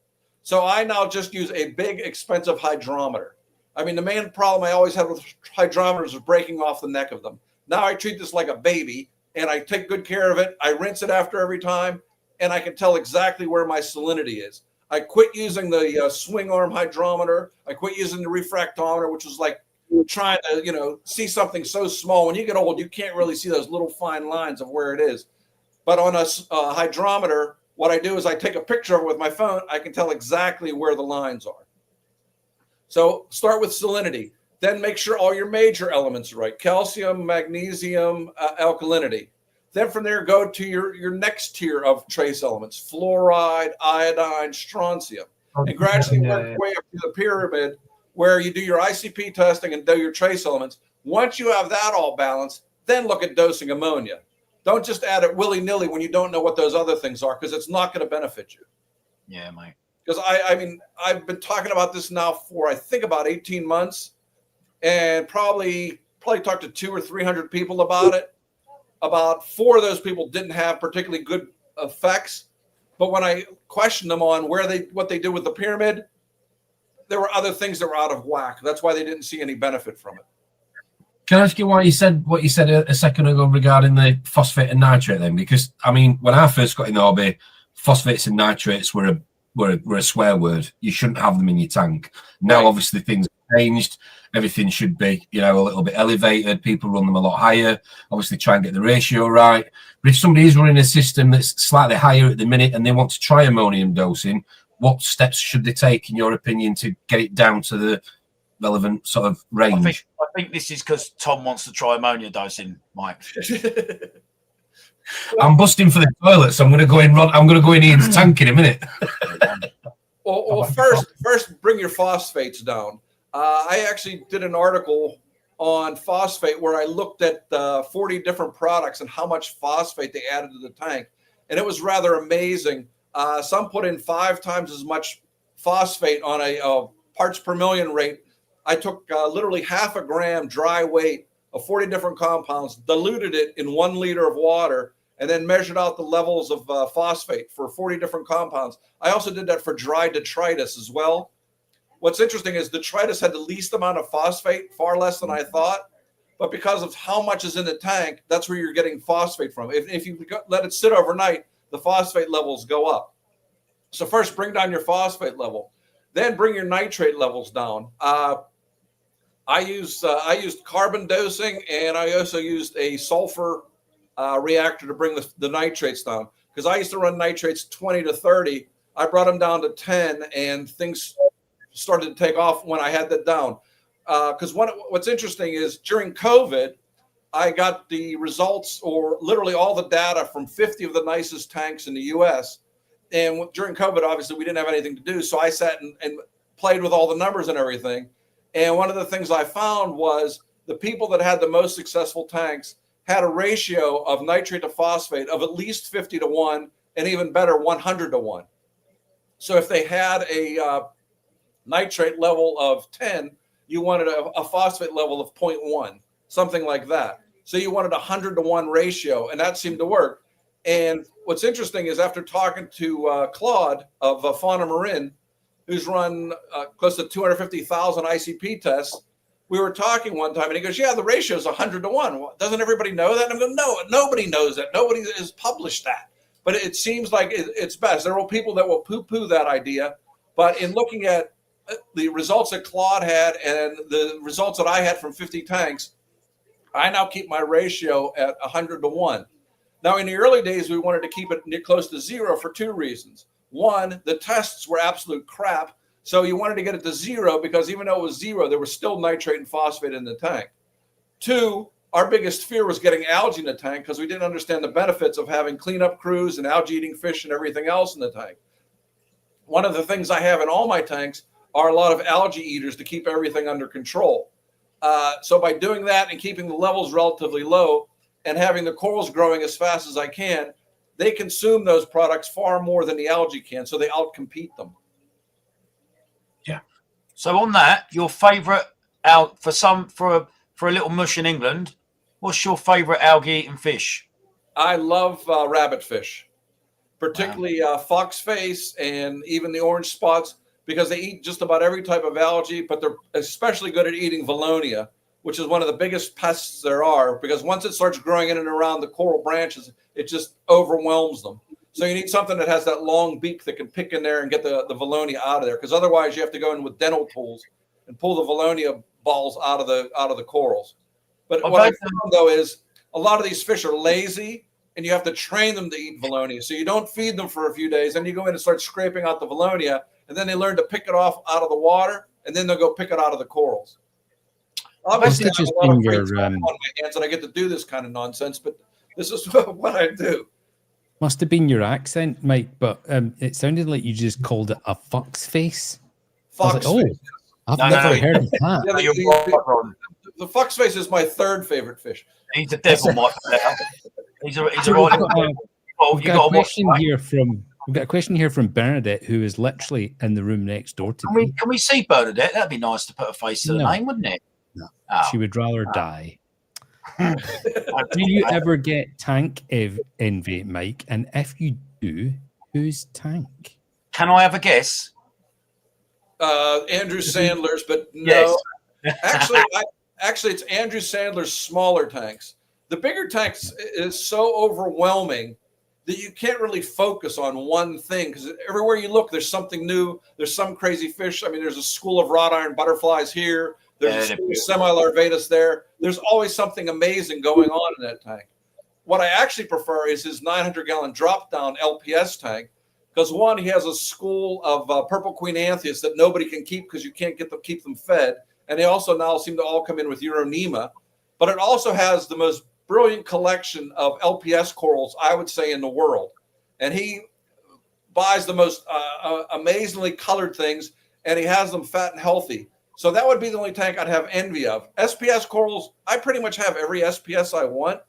So I now just use a big, expensive hydrometer. I mean, the main problem I always had with hydrometers was breaking off the neck of them. Now I treat this like a baby, and I take good care of it. I rinse it after every time, and I can tell exactly where my salinity is. I quit using the swing arm hydrometer. I quit using the refractometer, which was like trying to, see something so small. When you get old, you can't really see those little fine lines of where it is. But on a hydrometer, what I do is I take a picture of it with my phone. I can tell exactly where the lines are. So start with salinity. Then make sure all your major elements are right. Calcium, magnesium, alkalinity. Then from there, go to your next tier of trace elements, fluoride, iodine, strontium, and gradually work your way up to the pyramid where you do your ICP testing and do your trace elements. Once you have that all balanced, then look at dosing ammonia. Don't just add it willy-nilly when you don't know what those other things are, because it's not going to benefit you. Yeah, mate. Because I mean, I've been talking about this now for, I think, about 18 months, and probably talked to 200 or 300 people about it. About 4 of those people didn't have particularly good effects, but when I questioned them on what they did with the pyramid, there were other things that were out of whack. That's why they didn't see any benefit from it. Can I ask you why you said what you said a second ago regarding the phosphate and nitrate then? Because I mean, when I first got in the hobby, phosphates and nitrates were a swear word. You shouldn't have them in your tank. Now, Right. Obviously, things have changed. Everything should be, a little bit elevated. People run them a lot higher. Obviously, try and get the ratio right. But if somebody is running a system that's slightly higher at the minute and they want to try ammonium dosing, what steps should they take, in your opinion, to get it down to the relevant sort of range? I think this is because Tom wants to try ammonia dosing, Mike. I'm busting for the toilet, so I'm going to go in. I'm going to go in Ian's tank in a minute. Well, first bring your phosphates down. I actually did an article on phosphate where I looked at 40 different products and how much phosphate they added to the tank, and it was rather amazing. Some put in 5 times as much phosphate on a parts per million rate. I took literally half a gram dry weight of 40 different compounds, diluted it in 1 liter of water, and then measured out the levels of phosphate for 40 different compounds. I also did that for dry detritus as well. What's interesting is detritus had the least amount of phosphate, far less than I thought, but because of how much is in the tank, that's where you're getting phosphate from. If you let it sit overnight, the phosphate levels go up. So first, bring down your phosphate level, then bring your nitrate levels down. I used carbon dosing, and I also used a sulfur reactor to bring the nitrates down, because I used to run nitrates 20 to 30. I brought them down to 10, and things started to take off when I had that down. Because what's interesting is during COVID, I got the results, or literally all the data, from 50 of the nicest tanks in the U.S. And during COVID, obviously, we didn't have anything to do. So I sat and played with all the numbers and everything. And one of the things I found was the people that had the most successful tanks had a ratio of nitrate to phosphate of at least 50 to 1, and even better, 100 to 1. So if they had a nitrate level of 10, you wanted a phosphate level of 0.1, something like that. So you wanted a 100 to 1 ratio, and that seemed to work. And what's interesting is, after talking to Claude of Fauna Marin, who's run close to 250,000 ICP tests, we were talking one time, and he goes, yeah, the ratio is 100 to 1. Well, doesn't everybody know that? And I'm going, no, nobody knows that. Nobody has published that. But it seems like it's best. There are people that will poo-poo that idea. But in looking at the results that Claude had and the results that I had from 50 tanks, I now keep my ratio at 100 to 1. Now, in the early days, we wanted to keep it close to 0 for 2 reasons. One, the tests were absolute crap. So you wanted to get it to 0, because even though it was 0, there was still nitrate and phosphate in the tank. 2, our biggest fear was getting algae in the tank, because we didn't understand the benefits of having cleanup crews and algae-eating fish and everything else in the tank. One of the things I have in all my tanks are a lot of algae eaters to keep everything under control. So by doing that and keeping the levels relatively low and having the corals growing as fast as I can, they consume those products far more than the algae can, so they outcompete them. Yeah. So on that, your favourite for a little mush in England, what's your favourite algae-eating fish? I love rabbitfish, particularly foxface and even the orange spots, because they eat just about every type of algae, but they're especially good at eating Valonia, which is one of the biggest pests there are, because once it starts growing in and around the coral branches, it just overwhelms them. So you need something that has that long beak that can pick in there and get the Valonia out of there, because otherwise you have to go in with dental tools and pull the Valonia balls out of the corals. But what I found, though, is a lot of these fish are lazy, and you have to train them to eat Valonia. So you don't feed them for a few days, and you go in and start scraping out the Valonia, and then they learn to pick it off out of the water, and then they'll go pick it out of the corals. Obviously, I have a lot of free time on my hands, and I get to do this kind of nonsense, but this is what I do. Must have been your accent, Mike, but it sounded like you just called it a fox face. Fox face. I've never heard of that. The fox face is my third favorite fish. He's a devil, Mike. He's a We've got a question here from Bernadette, who is literally in the room next door to me. Can we see Bernadette? That'd be nice to put a face to the name, wouldn't it? No. Oh. She would rather die. Do you ever get tank envy, Mike? And if you do, whose tank? Can I have a guess? Andrew Sandler's, but no. Yes. Actually, it's Andrew Sandler's smaller tanks. The bigger tanks is so overwhelming that you can't really focus on one thing, because everywhere you look, there's something new. There's some crazy fish. I mean, there's a school of wrought iron butterflies here. There's a school of semi-larvatus there. There's always something amazing going on in that tank. What I actually prefer is his 900-gallon drop-down LPS tank, because one, he has a school of purple queen anthias that nobody can keep because you can't keep them fed. And they also now seem to all come in with Euronema. But it also has the most brilliant collection of LPS corals, I would say, in the world. And he buys the most amazingly colored things, and he has them fat and healthy. So that would be the only tank I'd have envy of. SPS corals, I pretty much have every SPS I want.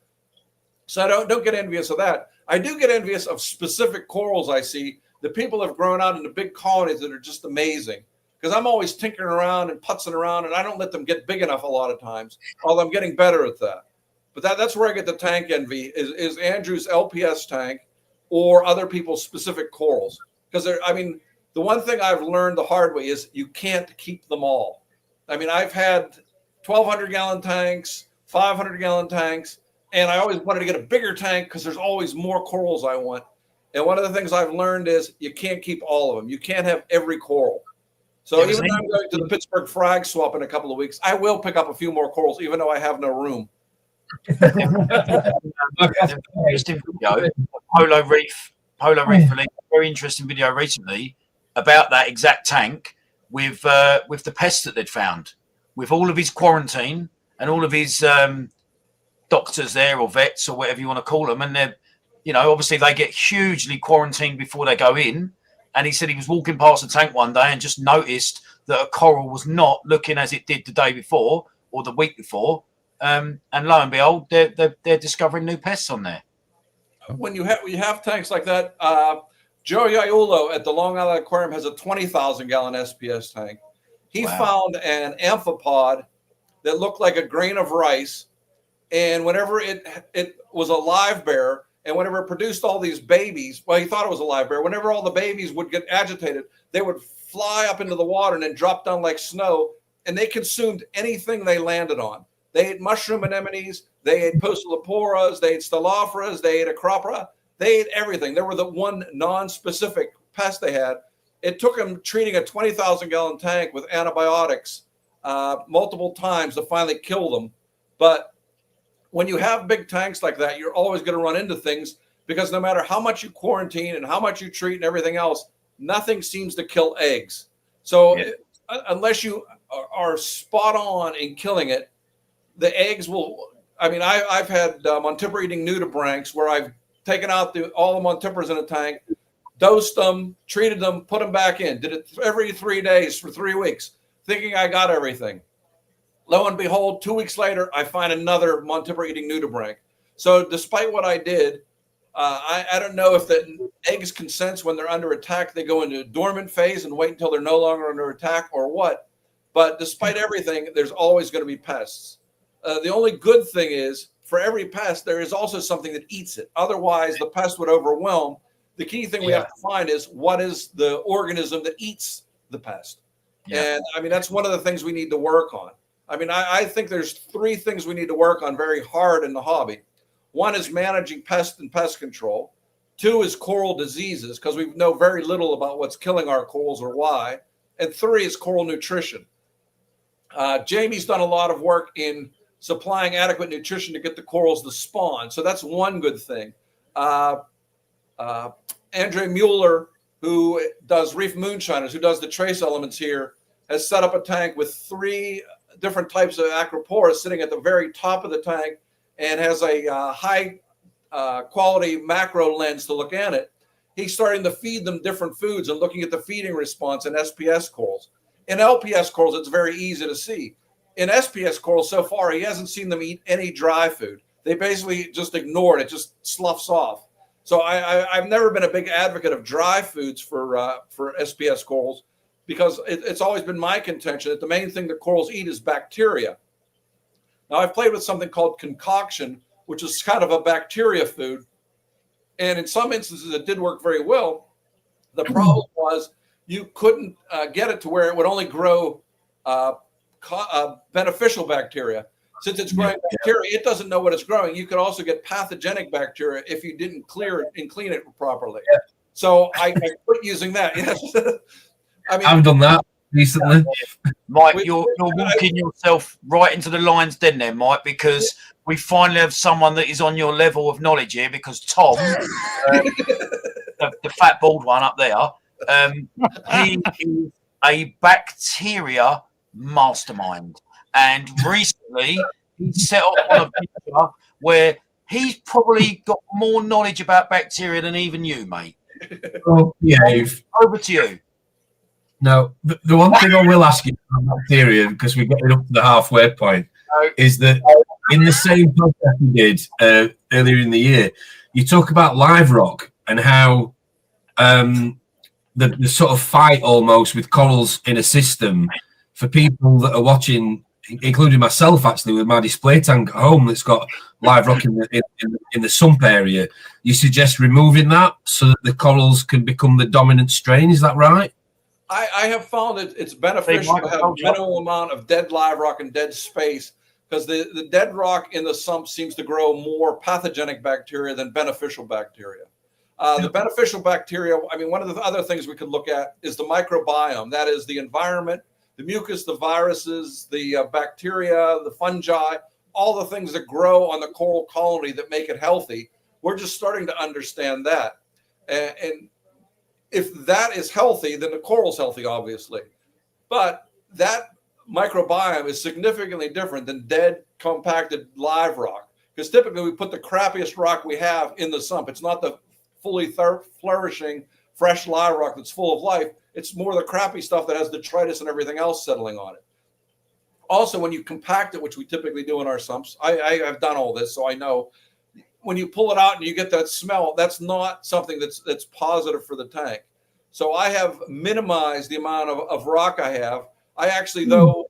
So I don't get envious of that. I do get envious of specific corals I see. The people have grown out into big colonies that are just amazing. Because I'm always tinkering around and putzing around, and I don't let them get big enough a lot of times, although I'm getting better at that. But that's where I get the tank envy, is Andrew's LPS tank or other people's specific corals. Because, the one thing I've learned the hard way is you can't keep them all. I mean, I've had 1,200-gallon tanks, 500-gallon tanks, and I always wanted to get a bigger tank because there's always more corals I want. And one of the things I've learned is you can't keep all of them. You can't have every coral. So even though I'm going to the Pittsburgh frag swap in a couple of weeks, I will pick up a few more corals, even though I have no room. Interesting video, Polo Reef released a very interesting video recently about that exact tank with the pests that they'd found, with all of his quarantine and all of his doctors there, or vets, or whatever you want to call them, and they're, you know, obviously they get hugely quarantined before they go in. And he said he was walking past the tank one day and just noticed that a coral was not looking as it did the day before or the week before. And lo and behold, they're discovering new pests on there. When you have tanks like that, Joe Iaiulo at the Long Island Aquarium has a 20,000-gallon SPS tank. He found an amphipod that looked like a grain of rice, and whenever it was a live bear, and whenever it produced all these babies, well, he thought it was a live bear. Whenever all the babies would get agitated, they would fly up into the water and then drop down like snow, and they consumed anything they landed on. They ate mushroom anemones, they ate Postaloporas, they ate Stellophoras, they ate Acropora, they ate everything. They were the one non-specific pest they had. It took them treating a 20,000-gallon tank with antibiotics multiple times to finally kill them. But when you have big tanks like that, you're always going to run into things, because no matter how much you quarantine and how much you treat and everything else, nothing seems to kill eggs. So unless you are spot on in killing it, the eggs will. I mean, I've had Montipora eating nudibranchs where I've taken out all the Montiporas in a tank, dosed them, treated them, put them back in, did it every 3 days for 3 weeks, thinking I got everything. Lo and behold, 2 weeks later, I find another Montipora eating nudibranch. So despite what I did, I don't know if the eggs can sense when they're under attack, they go into a dormant phase and wait until they're no longer under attack, or what. But despite everything, there's always going to be pests. The only good thing is, for every pest, there is also something that eats it. Otherwise, the pest would overwhelm. The key thing we have to find is, what is the organism that eats the pest? And I mean, that's one of the things we need to work on. I mean, I think there's 3 things we need to work on very hard in the hobby. 1 is managing pest and pest control. 2 is coral diseases, because we know very little about what's killing our corals or why. And 3 is coral nutrition. Jamie's done a lot of work in supplying adequate nutrition to get the corals to spawn. So that's one good thing. Andre Mueller, who does Reef Moonshiners, who does the trace elements here, has set up a tank with 3 different types of Acropora sitting at the very top of the tank, and has a high quality macro lens to look at it. He's starting to feed them different foods and looking at the feeding response in SPS corals. In LPS corals, it's very easy to see. In SPS corals, so far, he hasn't seen them eat any dry food. They basically just ignore it. It just sloughs off. So I've never been a big advocate of dry foods for SPS corals, because it's always been my contention that the main thing that corals eat is bacteria. Now, I've played with something called concoction, which is kind of a bacteria food. And in some instances, it did work very well. The problem was you couldn't get it to where it would only grow beneficial bacteria. Since it's growing bacteria, it doesn't know what it's growing. You could also get pathogenic bacteria if you didn't clear it and clean it properly. So I quit using that. Yes. I mean, I've done that recently. Mike, you're walking yourself right into the lion's den there, Mike, because we finally have someone that is on your level of knowledge here, because Tom, the fat bald one up there, he is a bacteria mastermind. And recently he set up on a picture where he's probably got more knowledge about bacteria than even you, mate. Oh, yeah. Over to you. Now, the one thing I will ask you about bacteria, because we're getting up to the halfway point, is that in the same podcast you did earlier in the year, you talk about live rock and how the sort of fight almost with corals in a system for people that are watching, including myself actually, with my display tank at home that's got live rock in the sump area. You suggest removing that so that the corals can become the dominant strain. Is that right? I have found it's beneficial to have a minimal amount of dead live rock and dead space, because the dead rock in the sump seems to grow more pathogenic bacteria than beneficial bacteria. The beneficial bacteria, I mean, one of the other things we could look at is the microbiome. That is the environment, the mucus, the viruses, the bacteria, the fungi, all the things that grow on the coral colony that make it healthy. We're just starting to understand that. And if that is healthy, then the coral's healthy, obviously. But that microbiome is significantly different than dead, compacted live rock. Because typically we put the crappiest rock we have in the sump. It's not the fully flourishing, fresh live rock that's full of life. It's more the crappy stuff that has detritus and everything else settling on it. Also, when you compact it, which we typically do in our sumps, I have done all this, so I know when you pull it out and you get that smell, that's not something that's positive for the tank. So I have minimized the amount of rock I have. I actually, though,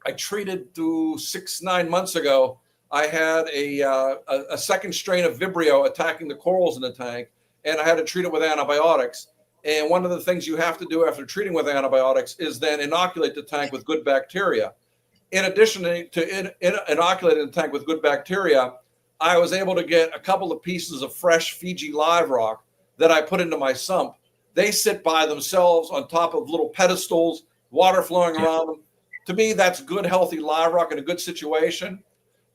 I treated through 6-9 months ago, I had a second strain of Vibrio attacking the corals in the tank, and I had to treat it with antibiotics. And one of the things you have to do after treating with antibiotics is then inoculate the tank with good bacteria. In addition to inoculating the tank with good bacteria, I was able to get a couple of pieces of fresh Fiji live rock that I put into my sump. They sit by themselves on top of little pedestals, water flowing around them. To me, that's good, healthy live rock in a good situation.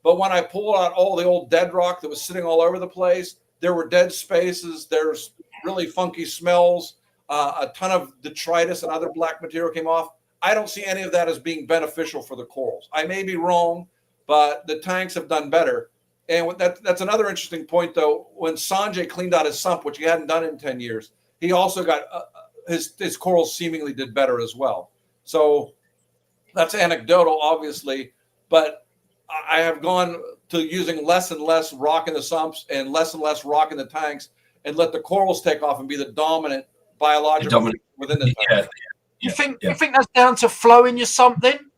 But when I pulled out all the old dead rock that was sitting all over the place, there were dead spaces. There's really funky smells. A ton of detritus and other black material came off. I don't see any of that as being beneficial for the corals. I may be wrong, but the tanks have done better. And that's another interesting point, though. When Sanjay cleaned out his sump, which he hadn't done in 10 years, he also got his corals seemingly did better as well. So that's anecdotal, obviously, but I have gone to using less and less rock in the sumps and less rock in the tanks, and let the corals take off and be the dominant biological within the tank. You think that's down to flow in your sump then?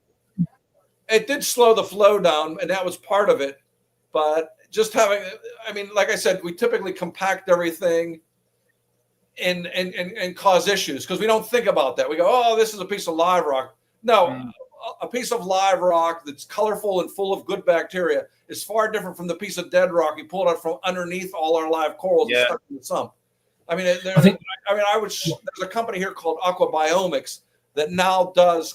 It did slow the flow down, and that was part of it. But just having, I mean, like I said, we typically compact everything and cause issues because we don't think about that. We go, oh, this is a piece of live rock. No, a piece of live rock that's colorful and full of good bacteria is far different from the piece of dead rock you pulled out from underneath all our live corals and stuck in the sump. I mean, there's a company here called Aquabiomics that now does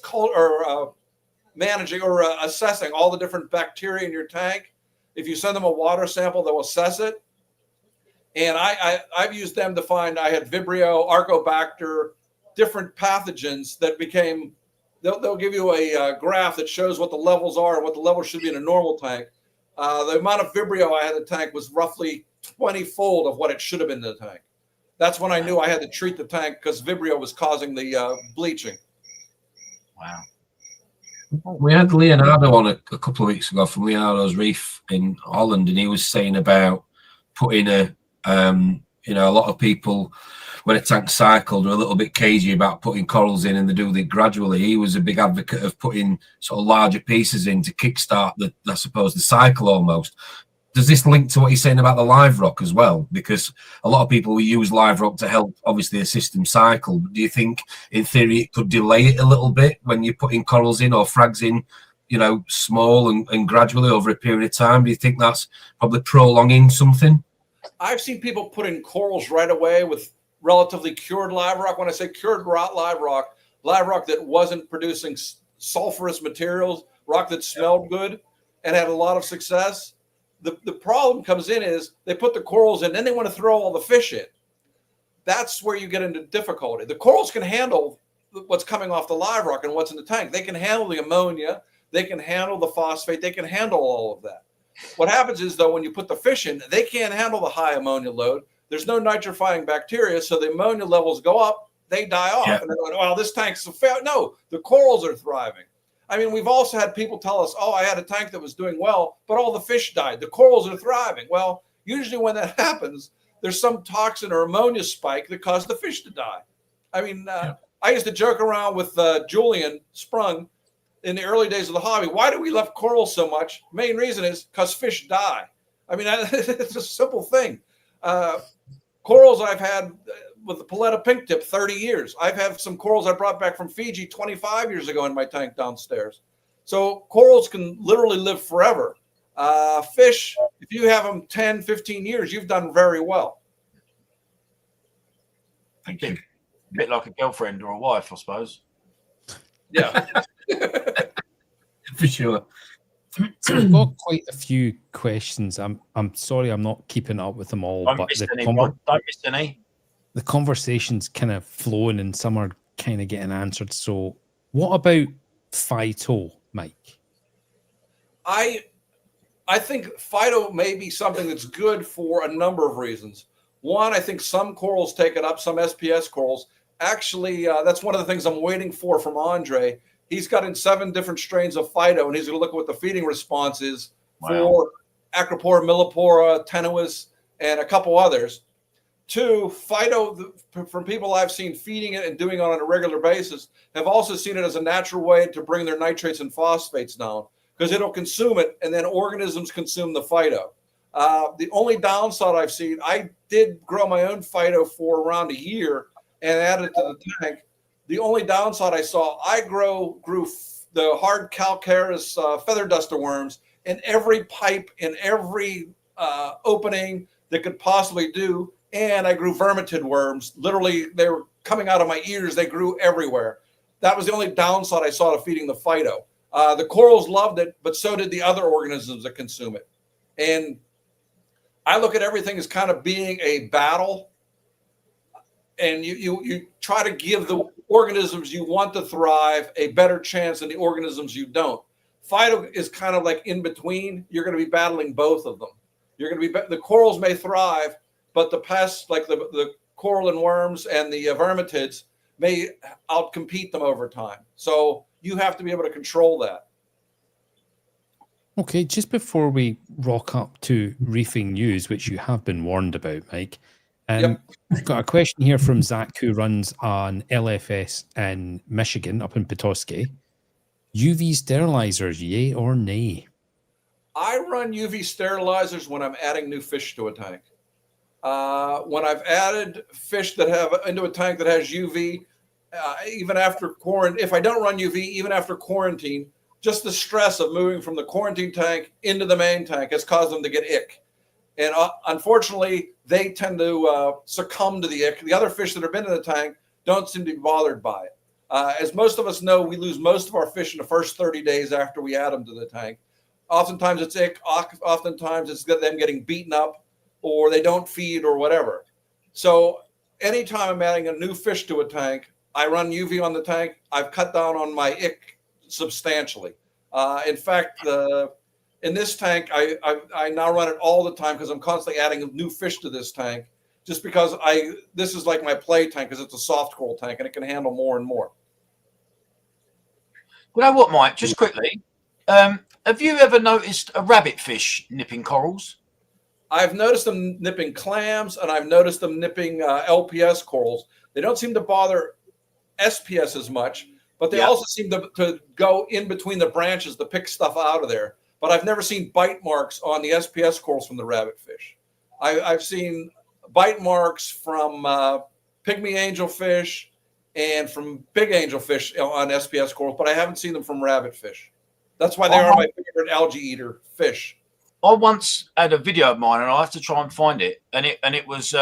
managing or assessing all the different bacteria in your tank. If you send them a water sample, they'll assess it. And I've used them to find I had Vibrio, Archobacter, different pathogens that became. They'll give you a graph that shows what the levels are and what the levels should be in a normal tank. The amount of Vibrio I had in the tank was roughly 20-fold of what it should have been in the tank. That's when I knew I had to treat the tank because Vibrio was causing the bleaching. Wow. We had Leonardo on a couple of weeks ago from Leonardo's Reef in Holland, and he was saying about putting a lot of people, when a tank cycled, are a little bit cagey about putting corals in, and they do it gradually. He was a big advocate of putting sort of larger pieces in to kickstart the cycle almost. Does this link to what you're saying about the live rock as well? Because a lot of people will use live rock to help, obviously, a system cycle. But do you think, in theory, it could delay it a little bit when you're putting corals in or frags in, small and gradually over a period of time? Do you think that's probably prolonging something? I've seen people put in corals right away with relatively cured live rock. When I say cured live rock that wasn't producing sulfurous materials, rock that smelled good and had a lot of success. The problem comes in is they put the corals in, then they want to throw all the fish in. That's where you get into difficulty. The corals can handle what's coming off the live rock and what's in the tank. They can handle the ammonia. They can handle the phosphate. They can handle all of that. What happens is, though, when you put the fish in, they can't handle the high ammonia load. There's no nitrifying bacteria, so the ammonia levels go up. They die off. Yeah. And they're going, well, this tank's a fail. No, the corals are thriving. I mean, we've also had people tell us, oh, I had a tank that was doing well, but all the fish died. The corals are thriving. Well, usually when that happens, there's some toxin or ammonia spike that caused the fish to die. I mean, I used to joke around with Julian Sprung in the early days of the hobby. Why do we love corals so much? Main reason is because fish die. I mean, it's a simple thing. Corals I've had with the Paletta pink tip 30 years. I've had some corals I brought back from Fiji 25 years ago in my tank downstairs. So corals can literally live forever. Fish, if you have them 10, 15 years, you've done very well. Thank you. A bit like a girlfriend or a wife, I suppose. Yeah. For sure. So we've got quite a few questions. I'm sorry I'm not keeping up with them all, Don't but miss any, Ron. Don't miss any. the conversation's kind of flowing and some are kind of getting answered. So what about Phyto, Mike? I think phyto may be something that's good for a number of reasons. One, I think some corals take it up, some SPS corals. Actually, that's one of the things I'm waiting for from Andre. He's got in 7 different strains of phyto, and he's going to look at what the feeding response is for Acropora, Millipora, Tenuis, and a couple others. 2, phyto, from people I've seen feeding it and doing it on a regular basis, have also seen it as a natural way to bring their nitrates and phosphates down, because it'll consume it, and then organisms consume the phyto. The only downside I've seen, I did grow my own phyto for around a year and added it to the tank. The only downside I saw, I grew the hard calcareous feather duster worms in every pipe, in every opening that could possibly do, and I grew vermitid worms. Literally, they were coming out of my ears. They grew everywhere. That was the only downside I saw to feeding the phyto. The corals loved it, but so did the other organisms that consume it. And I look at everything as kind of being a battle, and you try to give the organisms you want to thrive a better chance than the organisms you don't. Phyto is kind of like in between. You're going to be battling both of them. You're going to be the corals may thrive, but the pests like the coral and worms and the vermitids may outcompete them over time. So you have to be able to control that. Okay, just before we rock up to reefing news, which you have been warned about, Mike, we've got a question here from Zach, who runs an LFS in Michigan, up in Petoskey. UV sterilizers, yay or nay? I run UV sterilizers when I'm adding new fish to a tank. When I've added fish that have into a tank that has UV, even after quarantine, if I don't run UV, even after quarantine, just the stress of moving from the quarantine tank into the main tank has caused them to get ick. And unfortunately, they tend to succumb to the ick. The other fish that have been in the tank don't seem to be bothered by it. As most of us know, we lose most of our fish in the first 30 days after we add them to the tank. Oftentimes it's ick. Oftentimes it's them getting beaten up, or they don't feed or whatever. So anytime I'm adding a new fish to a tank, I run UV on the tank. I've cut down on my ick substantially. In fact, in this tank, I now run it all the time because I'm constantly adding new fish to this tank, just because this is like my play tank, because it's a soft coral tank and it can handle more and more. You know what, Mike? Just quickly, have you ever noticed a rabbitfish nipping corals? I've noticed them nipping clams, and I've noticed them nipping LPS corals. They don't seem to bother SPS as much, but they also seem to go in between the branches to pick stuff out of there. But I've never seen bite marks on the SPS corals from the rabbitfish. I've seen bite marks from pygmy angelfish and from big angelfish on SPS corals, but I haven't seen them from rabbitfish. That's why they are my favorite algae eater fish. I once had a video of mine, and I have to try and find it, and it was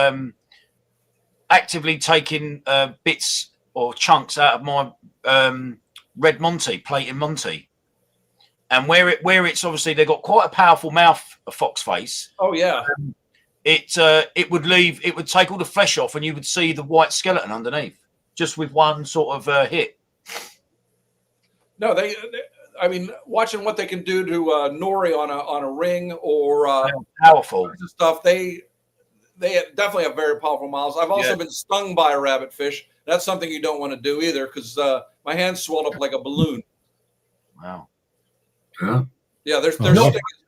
actively taking bits or chunks out of my red Monty, platin Monty, and where it's obviously they've got quite a powerful mouth, a fox face. Oh yeah. It would take all the flesh off, and you would see the white skeleton underneath, just with one sort of hit. No, I mean, watching what they can do to nori on a ring or powerful stuff, they definitely have very powerful mouths. I've also been stung by a rabbitfish. That's something you don't want to do either, because my hand swelled up like a balloon. Wow. Yeah, their sting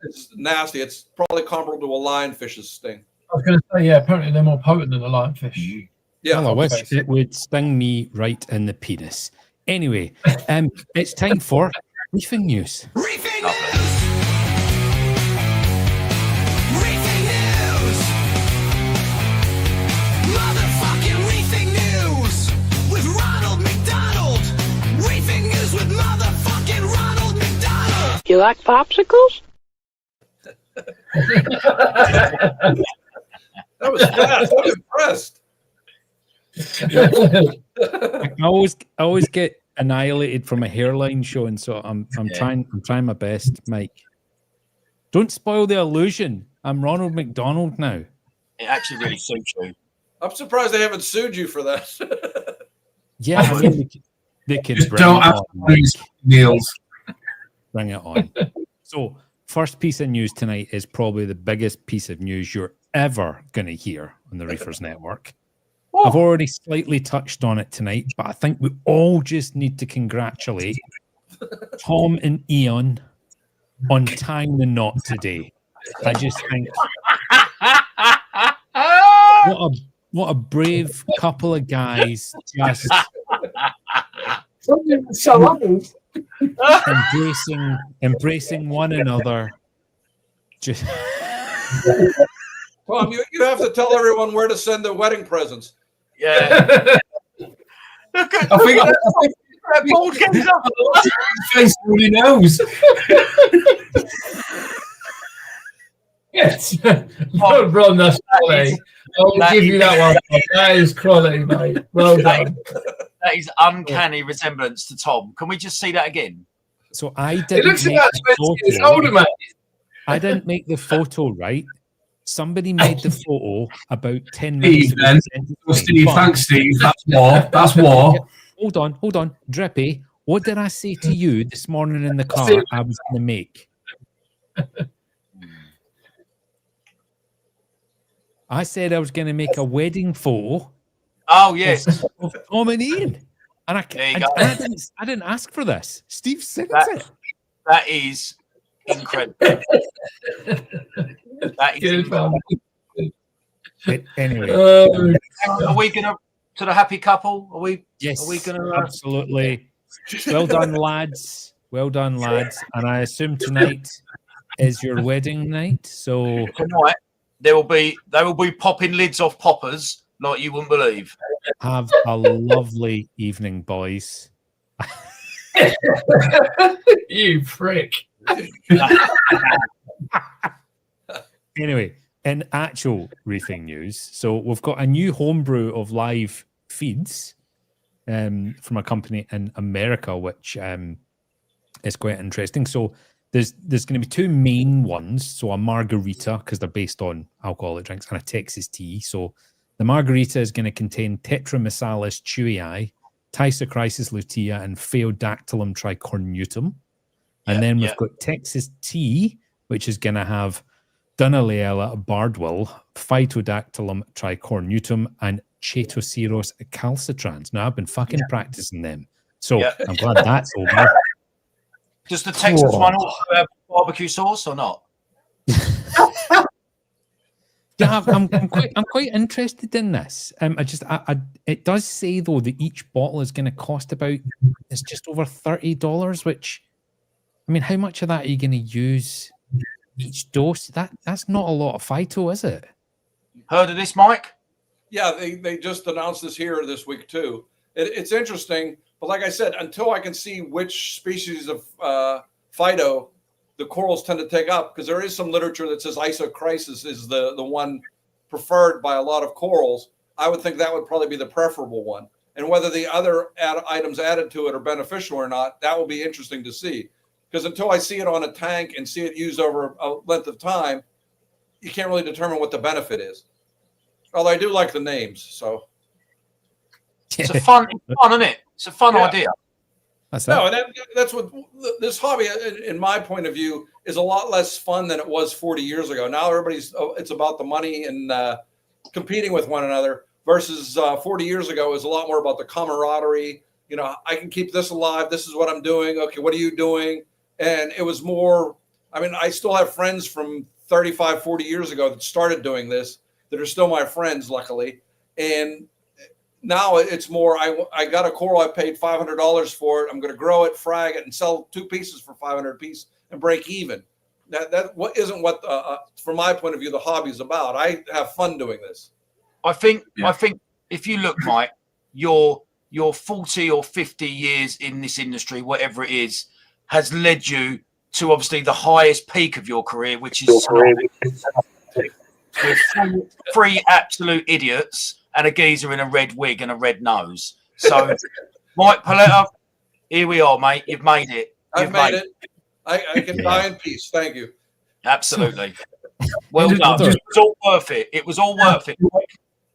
is nasty. It's probably comparable to a lionfish's sting. I was going to say, apparently they're more potent than a lionfish. Yeah, well, I wish it would sting me right in the penis. Anyway, it's time for reefing news. Reefing news! Reefing news! Motherfucking reefing news! With Ronald McDonald! Reefing news with motherfucking Ronald McDonald! You like popsicles? That was fast. I'm impressed. I always get annihilated from a hairline showing, so I'm trying my best, Mike. Don't spoil the illusion. I'm Ronald McDonald now. It actually really suits you. I'm surprised they haven't sued you for that. Yeah, I mean, they can bring Don't it have on. to meals. Bring it on. So, first piece of news tonight is probably the biggest piece of news you're ever going to hear on the Reefers Network. I've already slightly touched on it tonight, but I think we all just need to congratulate Tom and Ian on tying the knot today. I just think what a brave couple of guys, just embracing one another. Just Tom, you have to tell everyone where to send the wedding presents. Yeah. I think bald goes up. face really knows. Yes. Well done, that's quality. I'll give you that one. That is quality, mate. Well done. That is uncanny resemblance to Tom. Can we just see that again? so I It didn't looks make about the 20 years photo. older, mate. I didn't make the photo, right? Somebody made the photo about 10 Steve, minutes then. ago. Steve, But- thanks, Steve. That's war. That's war. Hold on. Drippy, what did I say to you this morning in the car Steve. I was going to make? I said I was going to make a wedding photo Oh, yes. of Tom and Ian. And There you go. I didn't ask for this. Steve sings That- it. That is incredible. That is Good, incredible. man. But anyway, Are we going to the happy couple? Are we? yes, Are we gonna, absolutely. Well done, lads. Well done, lads. And I assume tonight is your wedding night. So Tonight they will be popping lids off poppers like you wouldn't believe. have a lovely evening, boys. You prick. Anyway, in actual reefing news, so we've got a new homebrew of live feeds from a company in America, which is quite interesting. So there's going to be two main ones. So a margarita, because they're based on alcoholic drinks, and a Texas tea. So the margarita is going to contain Tetramasalis chewii, Tysochrysis lutea, and Phaeodactylum tricornutum. And then we've got Texas tea, which is going to have Dunaliella bardwell, Phytodactylum tricornutum, and Chaetoceros calcitrans. Now, I've been fucking practicing them. So I'm glad that's over. Does the Texas one also have barbecue sauce or not? Yeah, I'm quite interested in this. It does say though that each bottle is going to cost it's just over $30, which, I mean, how much of that are you going to use each dose? That's not a lot of phyto, is it? Heard of this, Mike? Yeah, they just announced this here this week too. It's interesting, but like I said, until I can see which species of phyto the corals tend to take up, because there is some literature that says isochrysis is the one preferred by a lot of corals. I would think that would probably be the preferable one. And whether the other items added to it are beneficial or not, that will be interesting to see. Because until I see it on a tank and see it used over a length of time, you can't really determine what the benefit is. Although I do like the names, so. It's fun, isn't it? It's a fun idea. That's No, and that's what this hobby, in my point of view, is a lot less fun than it was 40 years ago. Now it's about the money and competing with one another, versus 40 years ago, it was a lot more about the camaraderie. You know, I can keep this alive. This is what I'm doing. Okay, what are you doing? And it was more, I mean, I still have friends from 35, 40 years ago that started doing this that are still my friends, luckily. And now it's more, I got a coral, I paid $500 for it. I'm going to grow it, frag it, and sell 2 pieces for 500 piece and break even. That isn't what, from my point of view, the hobby is about. I have fun doing this. I think if you look, Mike, your 40 or 50 years in this industry, whatever it is, has led you to obviously the highest peak of your career, which is with three absolute idiots and a geezer in a red wig and a red nose. So, Mike Paletta, here we are, mate. You've made it. I've made it. I can die in peace. Thank you. Absolutely. Well done. It was all worth it. It was all worth it.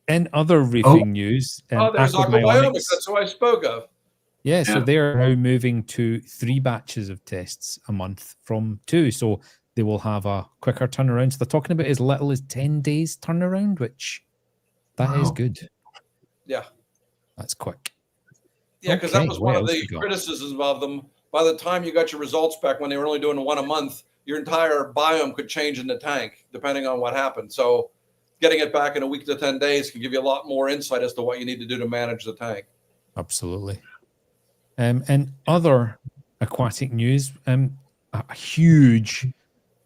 In other reefing news, There's aquabiomics. That's who I spoke of. Yeah, so they're now moving to 3 batches of tests a month from 2. So they will have a quicker turnaround. So they're talking about as little as 10 days turnaround, which that is good. Yeah. That's quick. Yeah, because that was one of the criticisms of them. By the time you got your results back, when they were only doing 1 a month, your entire biome could change in the tank, depending on what happened. So getting it back in a week to 10 days can give you a lot more insight as to what you need to do to manage the tank. Absolutely. And other aquatic news, a huge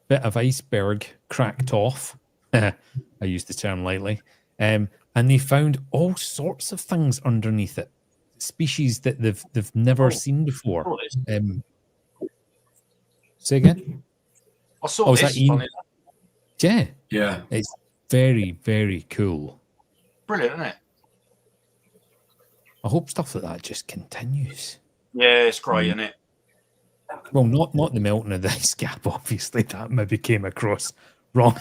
bit of iceberg cracked off. I use the term lightly. And they found all sorts of things underneath it, species that they've never seen before. Say again? I saw this. Yeah. Yeah. It's very, very cool. Brilliant, isn't it? I hope stuff like that just continues. Yeah, it's great, isn't it? Well, not the melting of the ice cap, obviously. That maybe came across wrong.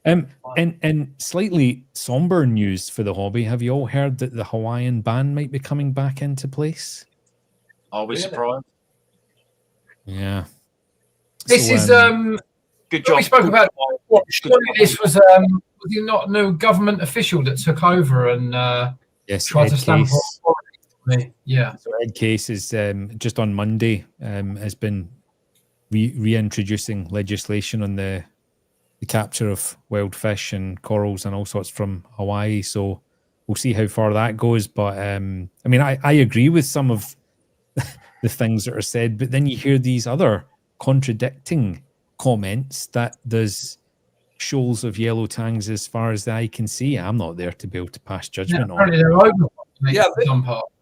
And slightly somber news for the hobby. Have you all heard that the Hawaiian ban might be coming back into place? Are we surprised? Yeah. This is good job. We spoke about surely this was it not no government official that took over and tried to stamp on. Yeah. So Ed Case is just on Monday has been reintroducing legislation on the capture of wild fish and corals and all sorts from Hawaii. So we'll see how far that goes. But I mean, I agree with some of the things that are said, but then you hear these other contradicting comments that there's shoals of yellow tangs as far as the eye can see. I'm not there to be able to pass judgment on it.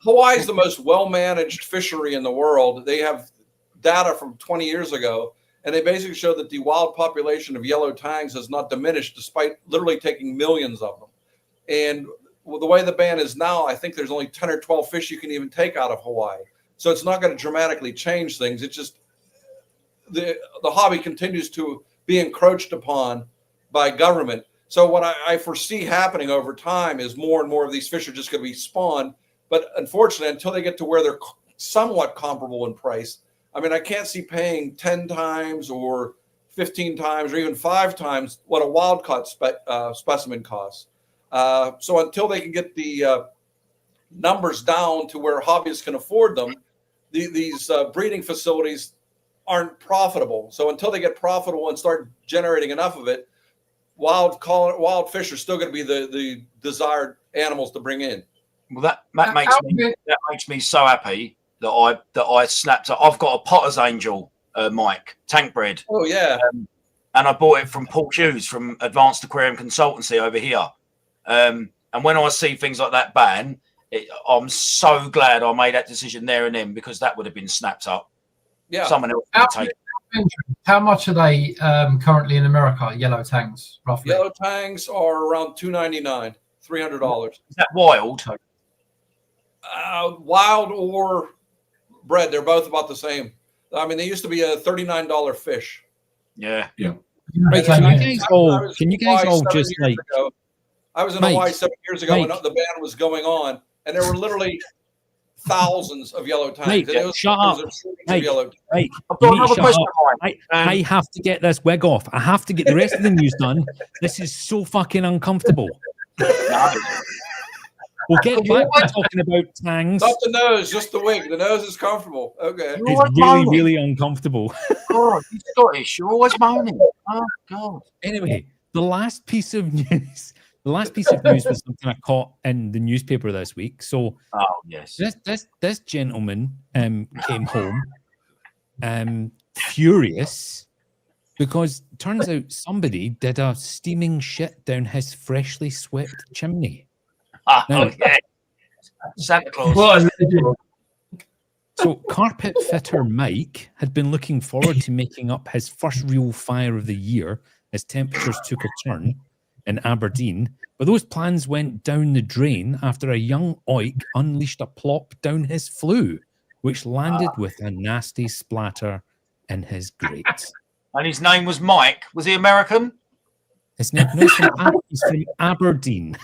Hawaii is the most well-managed fishery in the world. They have data from 20 years ago, and they basically show that the wild population of yellow tangs has not diminished despite literally taking millions of them. And the way the ban is now, I think there's only 10 or 12 fish you can even take out of Hawaii. So it's not going to dramatically change things. It's just the hobby continues to be encroached upon by government. So what I foresee happening over time is more and more of these fish are just going to be spawned. But unfortunately, until they get to where they're somewhat comparable in price, I mean, I can't see paying 10 times or 15 times or even 5 times what a wild caught specimen costs. So until they can get the numbers down to where hobbyists can afford them, these breeding facilities aren't profitable. So until they get profitable and start generating enough of it, wild fish are still going to be the desired animals to bring in. Well, that makes me so happy that I snapped up. I've got a Potter's Angel, Mike, tank bred. Oh yeah, and I bought it from Paul Hughes from Advanced Aquarium Consultancy over here. And when I see things like that ban, I'm so glad I made that decision there and then, because that would have been snapped up. Yeah, someone else would take it. How much are they currently in America? Yellow tangs, roughly. Yellow tangs are around $299, $300. Is that wild? Wild or bred, they're both about the same. I mean, they used to be a $39 fish. Yeah. Right, can you guys all just like? I was in Hawaii 7 years ago when the ban was going on, and there were literally thousands of yellow tangs. Shut up. I've got another question. I have to get this wig off. I have to get the rest of the news done. This is so fucking uncomfortable. We'll get back to talking about tangs. Not the nose, just the wig. The nose is comfortable. Okay. It's really, really uncomfortable. God, you're Scottish. You're always moaning. Oh, God. Anyway, the last piece of news was something I caught in the newspaper this week. So, yes, this gentleman came home furious because it turns out somebody did a steaming shit down his freshly swept chimney. Santa Claus. So carpet fitter Mike had been looking forward to making up his first real fire of the year as temperatures took a turn in Aberdeen, but those plans went down the drain after a young oik unleashed a plop down his flue, which landed with a nasty splatter in his grate. And his name was Mike. Was he American? His name no, he's from Aberdeen.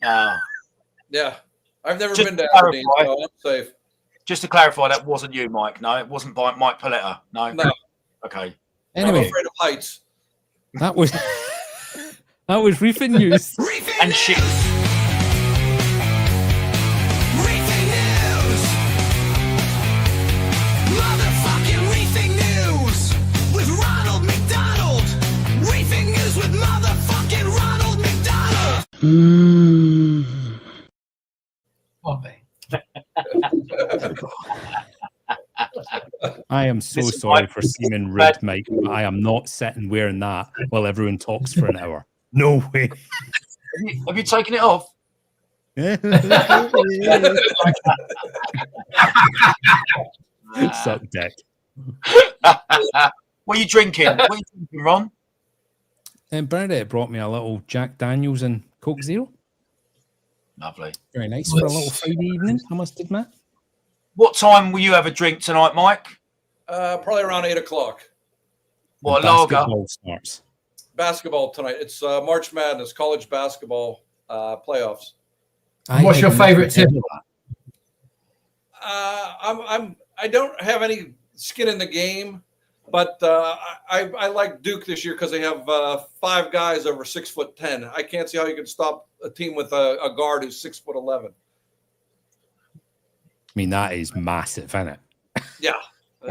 Ah. Yeah. I've never Just been to clarify. Aberdeen, so I'm safe. Just to clarify, that wasn't you, Mike. No, it wasn't by Mike Paletta. No. No. Okay. I'm Anyway, afraid of heights. that was Reefing News. Reefing And shit. Reefing News. Motherfucking Reefing News with Ronald McDonald. Reefing News with motherfucking Ronald McDonald. Bobby. I am so Listen, sorry Mike, for seeming rude, Mike, but I am not sitting wearing that while everyone talks for an hour. No way. Have you taken it off? Suck dick. What are you drinking? What are you drinking, Ron? And Bernadette brought me a little Jack Daniels and Coke Zero. Lovely. Very nice for a little Friday evening, I must admit. What time will you have a drink tonight, Mike? Probably around 8 o'clock. What, The a lager? basketball starts. Basketball tonight. It's March Madness, college basketball playoffs. What's your favorite tip? I don't have any skin in the game, but I like Duke this year because they have 5 guys over 6'10". I can't see how you can stop a team with a guard who's 6'11". I mean, that is massive, isn't it? Yeah,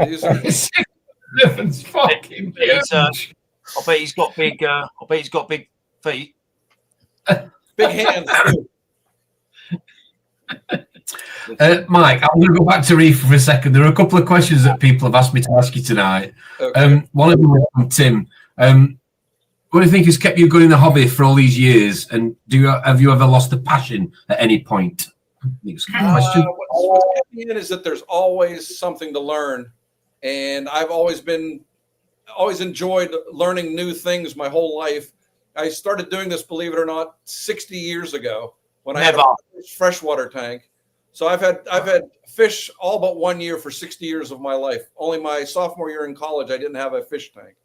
these are, It's fucking He's, huge. I bet he's got big. I bet he's got big feet. big hands. Too. Mike, I'm going to go back to Reefer for a second. There are a couple of questions that people have asked me to ask you tonight. Okay. One of them was from Tim. What do you think has kept you going in the hobby for all these years? And have you ever lost the passion at any point? Next question. What's kept me in is that there's always something to learn, and I've always enjoyed learning new things my whole life. I started doing this, believe it or not, 60 years ago when I had a freshwater tank. So I've had fish all but 1 year for 60 years of my life. Only my sophomore year in college, I didn't have a fish tank.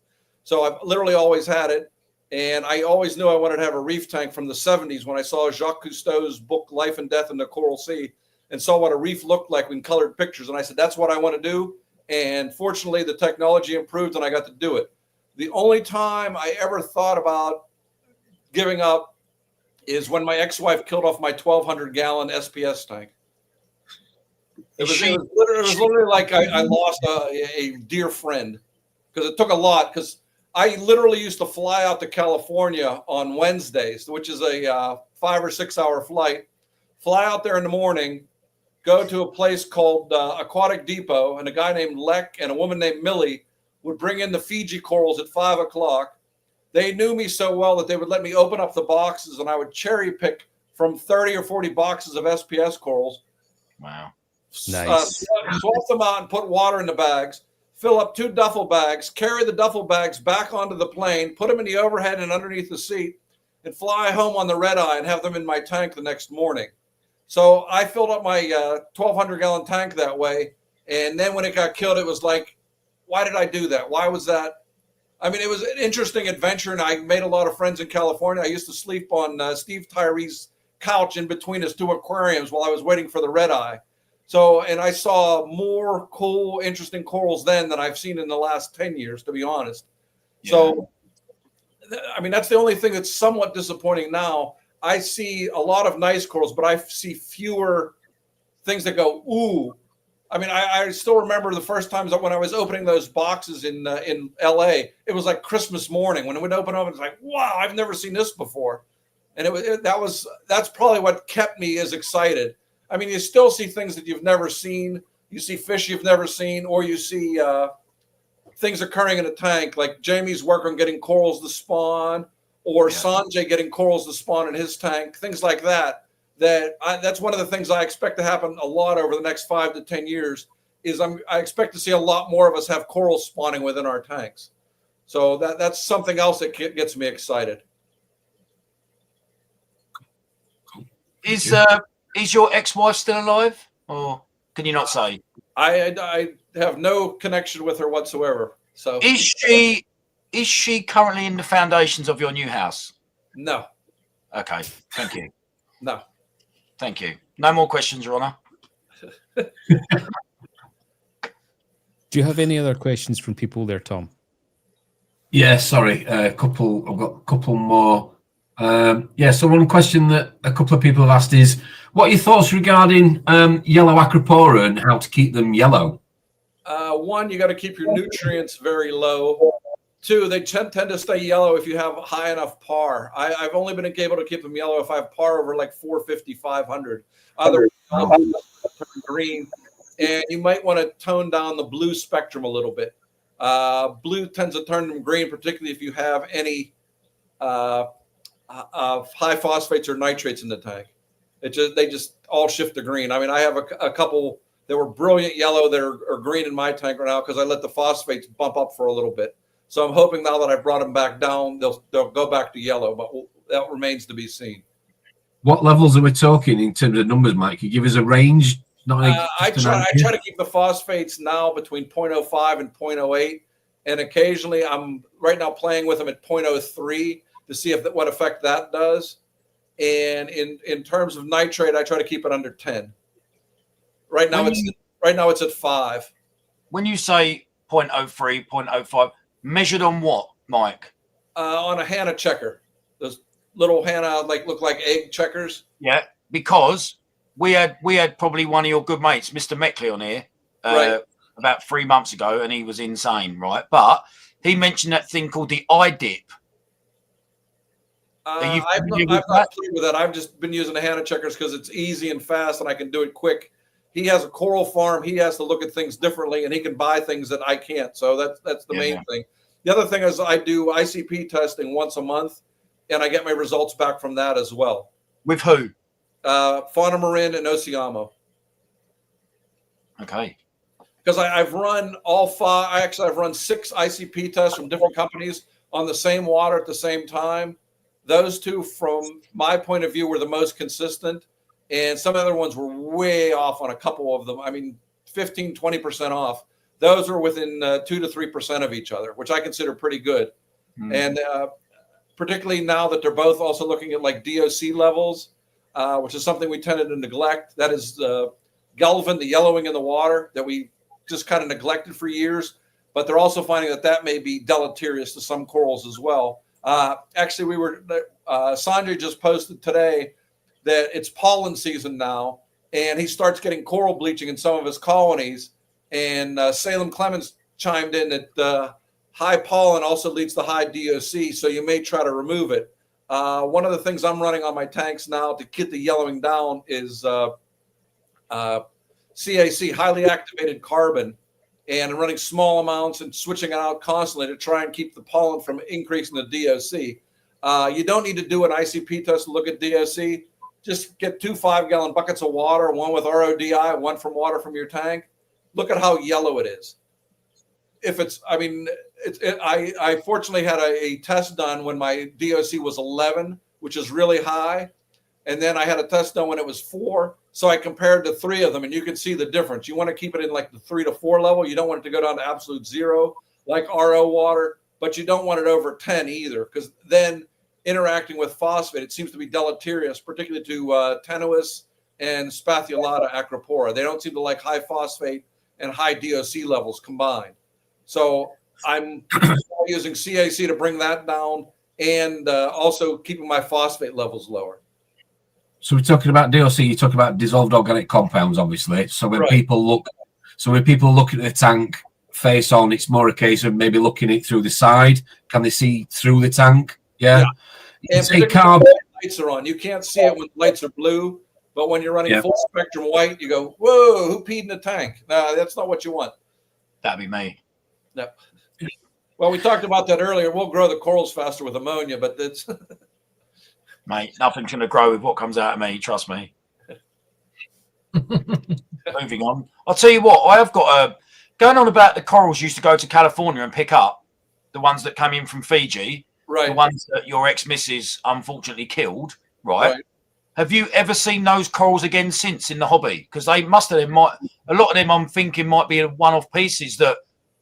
So I've literally always had it. And I always knew I wanted to have a reef tank from the 70s when I saw Jacques Cousteau's book, Life and Death in the Coral Sea, and saw what a reef looked like in colored pictures. And I said, that's what I want to do. And fortunately, the technology improved and I got to do it. The only time I ever thought about giving up is when my ex-wife killed off my 1,200-gallon SPS tank. It was literally like I lost a dear friend because it took a lot. Because I literally used to fly out to California on Wednesdays, which is a 5 or 6 hour flight, fly out there in the morning, go to a place called Aquatic Depot, and a guy named Leck and a woman named Millie would bring in the Fiji corals at 5 o'clock. They knew me so well that they would let me open up the boxes and I would cherry pick from 30 or 40 boxes of SPS corals. Wow. Nice. Swap them out and put water in the bags, fill up 2 duffel bags, carry the duffel bags back onto the plane, put them in the overhead and underneath the seat, and fly home on the red eye and have them in my tank the next morning. So I filled up my 1,200-gallon tank that way. And then when it got killed, it was like, why did I do that? Why was that? I mean, it was an interesting adventure, and I made a lot of friends in California. I used to sleep on Steve Tyree's couch in between his 2 aquariums while I was waiting for the red eye. So, and I saw more cool, interesting corals then than I've seen in the last 10 years, to be honest. Yeah. So, I mean, that's the only thing that's somewhat disappointing now. I see a lot of nice corals, but I see fewer things that go, ooh. I mean, I still remember the first times when I was opening those boxes in LA, it was like Christmas morning. When it would open up, it's like, wow, I've never seen this before. And that's probably what kept me as excited. I mean, you still see things that you've never seen. You see fish you've never seen, or you see things occurring in a tank, like Jamie's work on getting corals to spawn, or Sanjay getting corals to spawn in his tank, things like that. That's one of the things I expect to happen a lot over the next 5 to 10 years is I expect to see a lot more of us have coral spawning within our tanks. So that's something else that gets me excited. Is your ex-wife still alive, or can you not say? I have no connection with her whatsoever. So is she currently in the foundations of your new house? No. Okay. Thank you. No. Thank you. No more questions, Your Honor. Do you have any other questions from people there, Tom? Yeah, sorry. I've got a couple more. So one question that a couple of people have asked is, what are your thoughts regarding yellow acropora and how to keep them yellow? One, you got to keep your nutrients very low. Two, they tend to stay yellow if you have high enough par. I've only been able to keep them yellow if I have par over like 450, 500. Otherwise, they'll turn green. And you might want to tone down the blue spectrum a little bit. Blue tends to turn them green, particularly if you have any high phosphates or nitrates in the tank. They just all shift to green. I mean, I have a couple that were brilliant yellow that are green in my tank right now because I let the phosphates bump up for a little bit. So I'm hoping now that I've brought them back down, they'll go back to yellow, but that remains to be seen. What levels are we talking in terms of numbers, Mike? Can you give us a range? I try to keep the phosphates now between 0.05 and 0.08, and occasionally I'm right now playing with them at 0.03 to see what effect that does. And in terms of nitrate, I try to keep it under 10. Right now it's at 5. When you say 0.03, 0.05, measured on what, Mike? On a Hannah checker. Those little Hannah look like egg checkers. Yeah, because we had probably one of your good mates, Mr Meckley, on here about 3 months ago, and he was insane, right? But he mentioned that thing called the iDip. I've not played with that. I've just been using the Hannah checkers because it's easy and fast, and I can do it quick. He has a coral farm. He has to look at things differently, and he can buy things that I can't. So that's the main thing. The other thing is I do ICP testing once a month, and I get my results back from that as well. With who? Fauna Marin and Oceamo. Okay. Because I've run all 5. I've run 6 ICP tests from different companies on the same water at the same time. Those two, from my point of view, were the most consistent. And some other ones were way off on a couple of them. I mean, 15, 20% off. Those are within 2 to 3% of each other, which I consider pretty good. And particularly now that they're both also looking at like DOC levels, which is something we tended to neglect. That is Galvin, the yellowing in the water that we just kind of neglected for years. But they're also finding that may be deleterious to some corals as well. Actually, Sanjay just posted today that it's pollen season now, and he starts getting coral bleaching in some of his colonies. And Salem Clemens chimed in that high pollen also leads to high DOC, so you may try to remove it. One of the things I'm running on my tanks now to get the yellowing down is CAC, highly activated carbon, and running small amounts and switching it out constantly to try and keep the pollen from increasing the DOC. You don't need to do an ICP test to look at DOC. Just get 2 5-gallon buckets of water, one with RODI, one from water from your tank. Look at how yellow it is. I fortunately had a test done when my DOC was 11, which is really high. And then I had a test done when it was 4. So I compared the 3 of them, and you can see the difference. You want to keep it in like the 3 to 4 level. You don't want it to go down to absolute 0 like RO water, but you don't want it over 10 either, because then interacting with phosphate, it seems to be deleterious, particularly to tenuis and spathulata acropora. They don't seem to like high phosphate and high DOC levels combined. So I'm using CAC to bring that down, and also keeping my phosphate levels lower. So we're talking about DOC. You talk about dissolved organic compounds, obviously. So when people look at the tank face on, it's more a case of maybe looking it through the side. Can they see through the tank? Yeah. And say carb. Lights are on. You can't see it when the lights are blue, but when you're running full spectrum white, you go, "Whoa, who peed in the tank?" No, that's not what you want. That'd be me. No. Well, we talked about that earlier. We'll grow the corals faster with ammonia, but that's mate, nothing's going to grow with what comes out of me. Trust me. moving on. I'll tell you what, I have got going on about the corals you used to go to California and pick up, the ones that came in from Fiji, Right. the ones that your ex-missus unfortunately killed, right? Have you ever seen those corals again since in the hobby? Because they must have, a lot of them I'm thinking might be one-off pieces that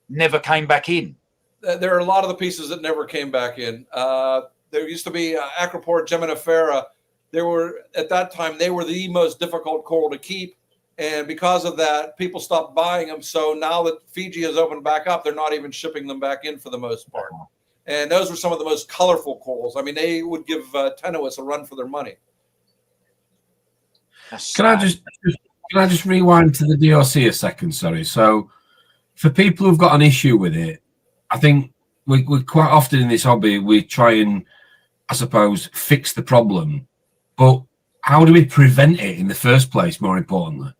never came back in. There are a lot of the pieces that never came back in. There used to be Acropora geminifera. At that time, they were the most difficult coral to keep. And because of that, people stopped buying them. So now that Fiji has opened back up, they're not even shipping them back in for the most part. And those were some of the most colorful corals. I mean, they would give tenuous a run for their money. Can I just rewind to the DOC a second? Sorry. So for people who've got an issue with it, I think we quite often in this hobby, we try and, I suppose, fix the problem. But how do we prevent it in the first place, more importantly?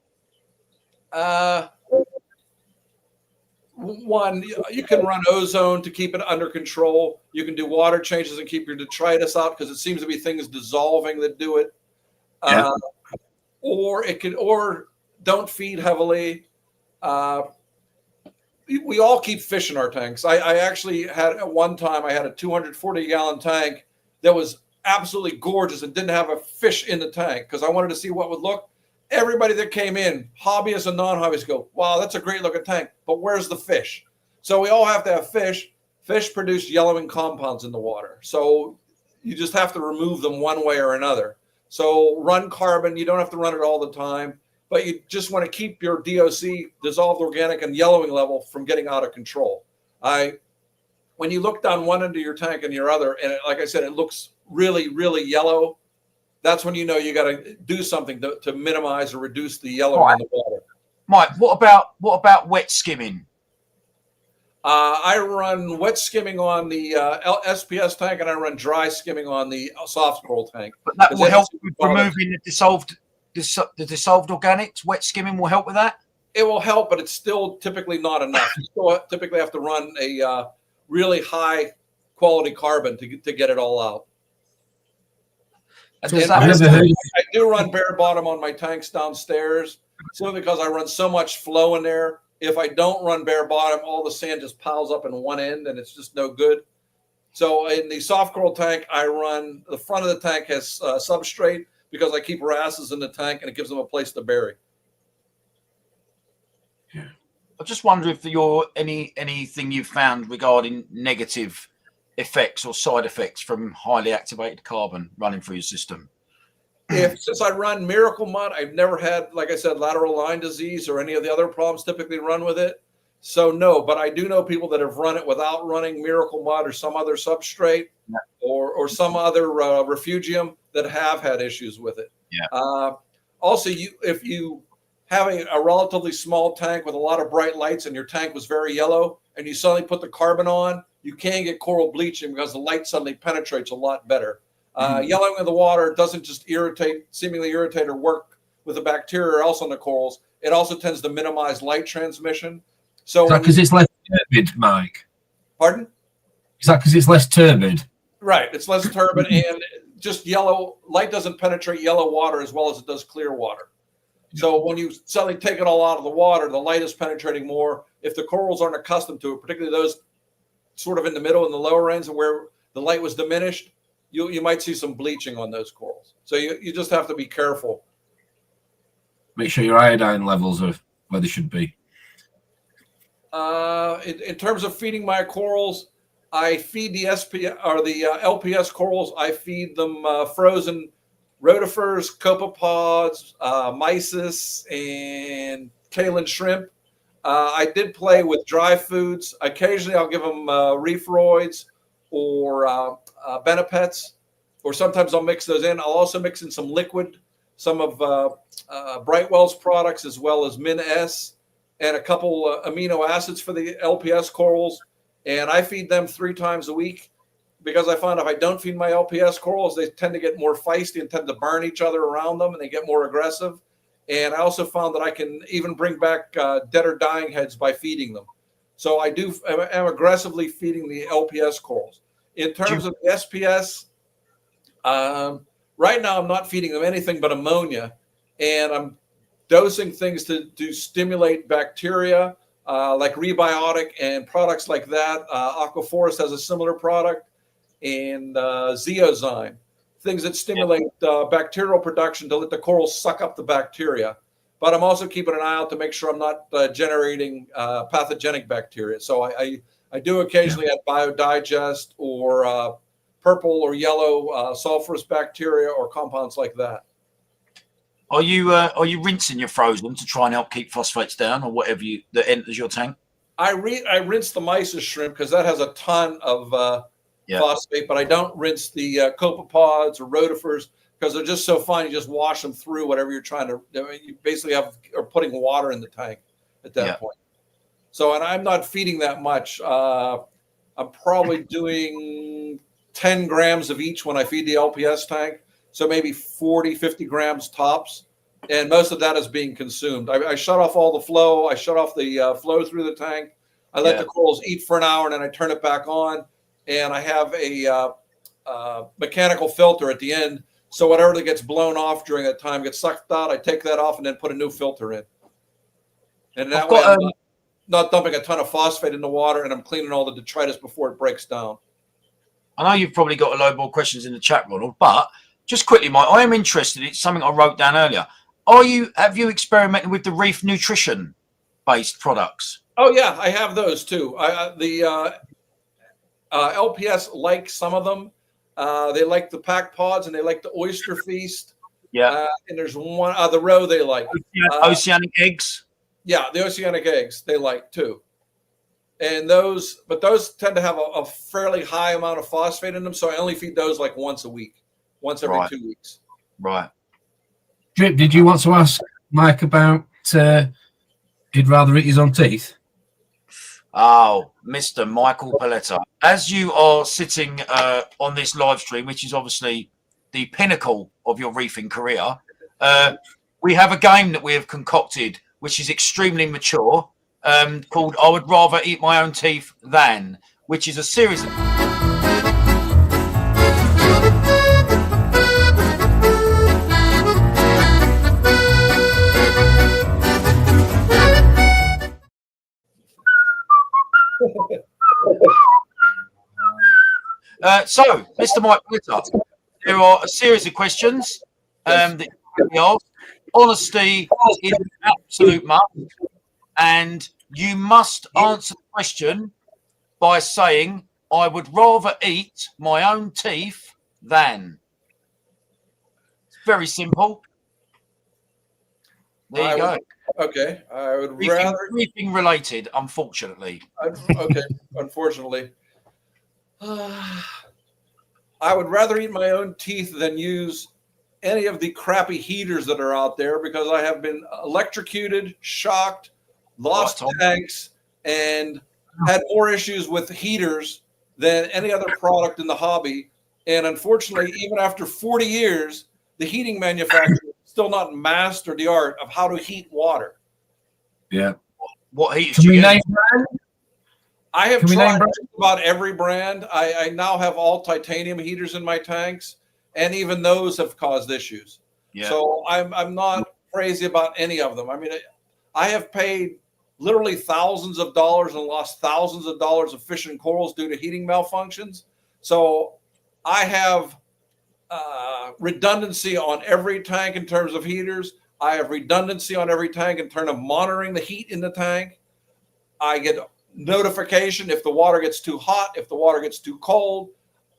One, you can run ozone to keep it under control. You can do water changes and keep your detritus out because it seems to be things dissolving that do it. Yeah. Or don't feed heavily. We all keep fish in our tanks. I actually had at one time I had a 240-gallon tank that was absolutely gorgeous and didn't have a fish in the tank because I wanted to see what would look. Everybody that came in, hobbyists and non-hobbyists, go, wow, that's a great looking tank, but where's the fish? So we all have to have fish. Fish produce yellowing compounds in the water. So you just have to remove them one way or another. So run carbon. You don't have to run it all the time, but you just want to keep your DOC, dissolved organic, and yellowing level from getting out of control. When you look down one end of your tank and your other, and like I said, it looks really, really yellow, that's when you know you got to do something to minimize or reduce the yellowing in the water. Mike, what about wet skimming? I run wet skimming on the SPS tank, and I run dry skimming on the soft coral tank. But that will help with removing the dissolved organics. Wet skimming will help with that. It will help, but it's still typically not enough. You still typically have to run a really high quality carbon to get it all out. I do run bare bottom on my tanks downstairs, simply because I run so much flow in there. If I don't run bare bottom, all the sand just piles up in one end, and it's just no good. So in the soft coral tank, I run the front of the tank has substrate because I keep wrasses in the tank, and it gives them a place to bury. Yeah. I just wonder if anything you've found regarding negative effects or side effects from highly activated carbon running through your system. Since I run Miracle Mud, I've never had, like I said, lateral line disease or any of the other problems typically run with it. So no, but I do know people that have run it without running Miracle Mud or some other substrate or some other refugium that have had issues with it. Yeah. Also, if you have a relatively small tank with a lot of bright lights and your tank was very yellow and you suddenly put the carbon on, you can get coral bleaching because the light suddenly penetrates a lot better. Yellowing of the water doesn't just seemingly irritate or work with the bacteria or else on the corals. It also tends to minimize light transmission. So because it's less turbid, Mike? Pardon? Is that because it's less turbid? Right. It's less turbid and just yellow. Light doesn't penetrate yellow water as well as it does clear water. So when you suddenly take it all out of the water, the light is penetrating more. If the corals aren't accustomed to it, particularly those sort of in the middle and the lower ends and where the light was diminished, you might see some bleaching on those corals. So you just have to be careful. Make sure your iodine levels are where they should be. In terms of feeding my corals, I feed the LPS corals. I feed them frozen rotifers, copepods, mysis, and kaolin shrimp. I did play with dry foods. Occasionally, I'll give them reefroids or benepets, or sometimes I'll mix those in. I'll also mix in some liquid, some of Brightwell's products, as well as Min S, and a couple amino acids for the LPS corals. And I feed them 3 times a week because I find if I don't feed my LPS corals, they tend to get more feisty and tend to burn each other around them, and they get more aggressive. And I also found that I can even bring back dead or dying heads by feeding them. So I am aggressively feeding the LPS corals. In terms of the SPS, right now I'm not feeding them anything but ammonia. And dosing things to stimulate bacteria, like Rebiotic and products like that. Aquaforest has a similar product, and Zeozyme, things that stimulate bacterial production to let the corals suck up the bacteria. But I'm also keeping an eye out to make sure I'm not generating pathogenic bacteria. So I do occasionally add Biodigest or purple or yellow sulfurous bacteria or compounds like that. Are you rinsing your frozen to try and help keep phosphates down, or whatever that enters your tank? I rinse the mysis shrimp because that has a ton of phosphate, but I don't rinse the copepods or rotifers because they're just so fine. You just wash them through whatever you're trying to. You basically are putting water in the tank at that point. So, and I'm not feeding that much. I'm probably doing 10 grams of each when I feed the LPS tank. So maybe 40, 50 grams tops. And most of that is being consumed. I shut off all the flow. I shut off the flow through the tank. I let the corals eat for an hour, and then I turn it back on. And I have a mechanical filter at the end. So whatever that gets blown off during that time gets sucked out. I take that off and then put a new filter in. And that way I'm not dumping a ton of phosphate in the water, and I'm cleaning all the detritus before it breaks down. I know you've probably got a load more questions in the chat, Ronald, but just quickly, Mike, I am interested. It's something I wrote down earlier. Have you experimented with the reef nutrition based products? Oh yeah, I have those too. The LPS like some of them. They like the pack pods and they like the oyster feast. Yeah. And there's one the roe they like. Oceanic eggs. Yeah, the oceanic eggs they like too. And those tend to have a fairly high amount of phosphate in them, so I only feed those like once a week, once every 2 weeks. Right. Drip, did you want to ask Mike about he'd rather eat his own teeth? Oh, Mr. Michael Paletta, as you are sitting on this live stream, which is obviously the pinnacle of your reefing career, we have a game that we have concocted, which is extremely mature, called I Would Rather Eat My Own Teeth Than, which is a series of... So, Mr. Mike Paletta, there are a series of questions that you can ask. Honesty is an absolute must, and you must answer the question by saying, I would rather eat my own teeth than. It's very simple. There you go. Okay. I would rather... Reefing related, unfortunately. Okay, unfortunately. I would rather eat my own teeth than use any of the crappy heaters that are out there because I have been electrocuted, shocked, lost tanks, and had more issues with heaters than any other product in the hobby. And unfortunately, even after 40 years, the heating manufacturer is still not mastered the art of how to heat water. Yeah. What heat? Can we name brand? I have tried just about every brand. I now have all titanium heaters in my tanks, and even those have caused issues. Yeah. So I'm not crazy about any of them. I mean, I have paid literally thousands of dollars and lost thousands of dollars of fish and corals due to heating malfunctions. So I have redundancy on every tank in terms of heaters. I have redundancy on every tank in terms of monitoring the heat in the tank. I get notification if the water gets too hot, if the water gets too cold.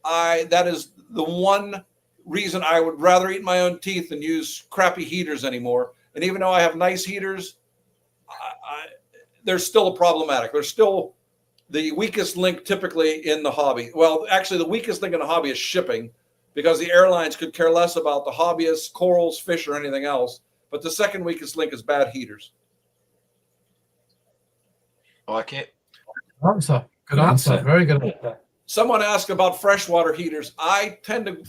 That is the one reason I would rather eat my own teeth than use crappy heaters anymore. And even though I have nice heaters, they're still problematic. They're still the weakest link typically in the hobby. Well, actually, the weakest link in the hobby is shipping because the airlines could care less about the hobbyists, corals, fish, or anything else. But the second weakest link is bad heaters. I like it. Answer. Good answer. Very good answer. Someone asked about freshwater heaters. I tend to,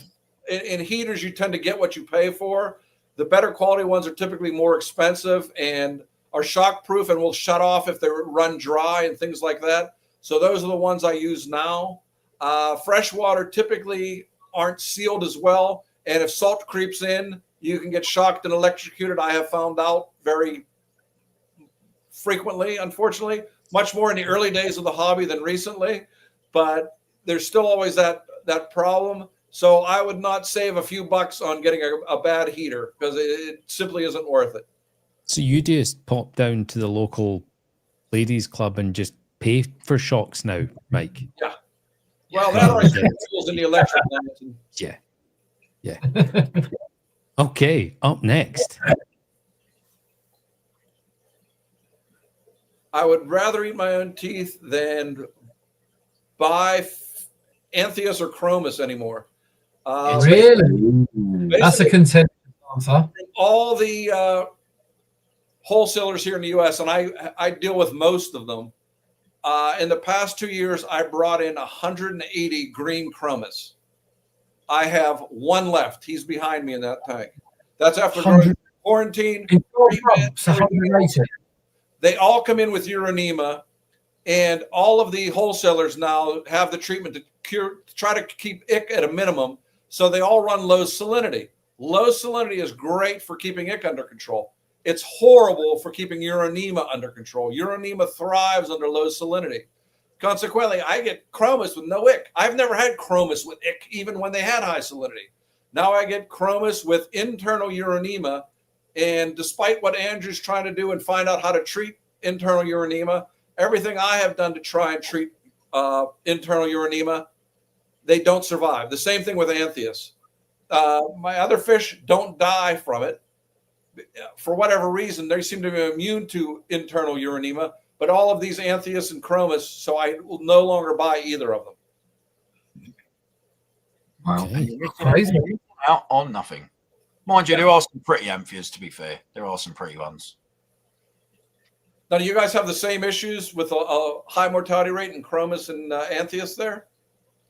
in heaters, you tend to get what you pay for. The better quality ones are typically more expensive and are shockproof and will shut off if they run dry and things like that. So those are the ones I use now. Freshwater typically aren't sealed as well. And if salt creeps in, You can get shocked and electrocuted. I have found out very frequently, unfortunately, much more in the early days of the hobby than recently, but there's still always that problem. So I would not save a few bucks on getting a bad heater because it simply isn't worth it. So you just pop down to the local ladies club and just pay for shocks now, Mike? Yeah. Well, that are tools in the electric mountain. Yeah. Yeah. Okay, up next. I would rather eat my own teeth than buy Anthias or Chromis anymore. Really? That's a contentious answer. All the wholesalers here in the U.S., and I deal with most of them. In the past 2 years, I brought in 180 green Chromis. I have one left. He's behind me in that tank. That's after quarantine. They all come in with uranema, and all of the wholesalers now have the treatment to try to keep ick at a minimum. So they all run low salinity. Low salinity is great for keeping ick under control. It's horrible for keeping uranema under control. Uranema thrives under low salinity. Consequently, I get Chromis with no ick. I've never had Chromis with ick, even when they had high salinity. Now I get Chromis with internal uranema. And despite what Andrew's trying to do and find out how to treat internal uranema, everything I have done to try and treat internal uranema, they don't survive. The same thing with Anthias. My other fish don't die from it. For whatever reason, they seem to be immune to internal uranema, but all of these Anthias and Chromis, so I will no longer buy either of them. Wow. Crazy. Out on nothing. Mind you, there are some pretty Amphias, to be fair. There are some pretty ones. Now, do you guys have the same issues with a high mortality rate in Chromis and Anthias there?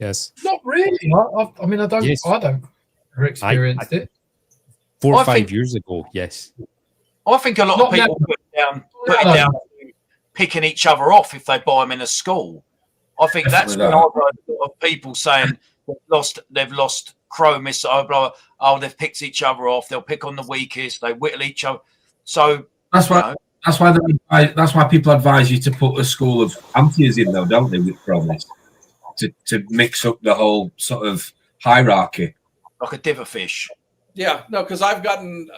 Yes. Not really. I mean, I don't. Yes. I don't experienced it. 4 or I 5 think- years ago, yes. I think a lot of people put it down picking each other off if they buy them in a school. I think that's when I've heard a lot of people saying they've lost Chromis. Oh, they've picked each other off. They'll pick on the weakest. They whittle each other. So that's why. That's why people advise you to put a school of Amphias in, though, don't they, with Chromis, to mix up the whole sort of hierarchy, like a diver fish. Yeah, no, because I've gotten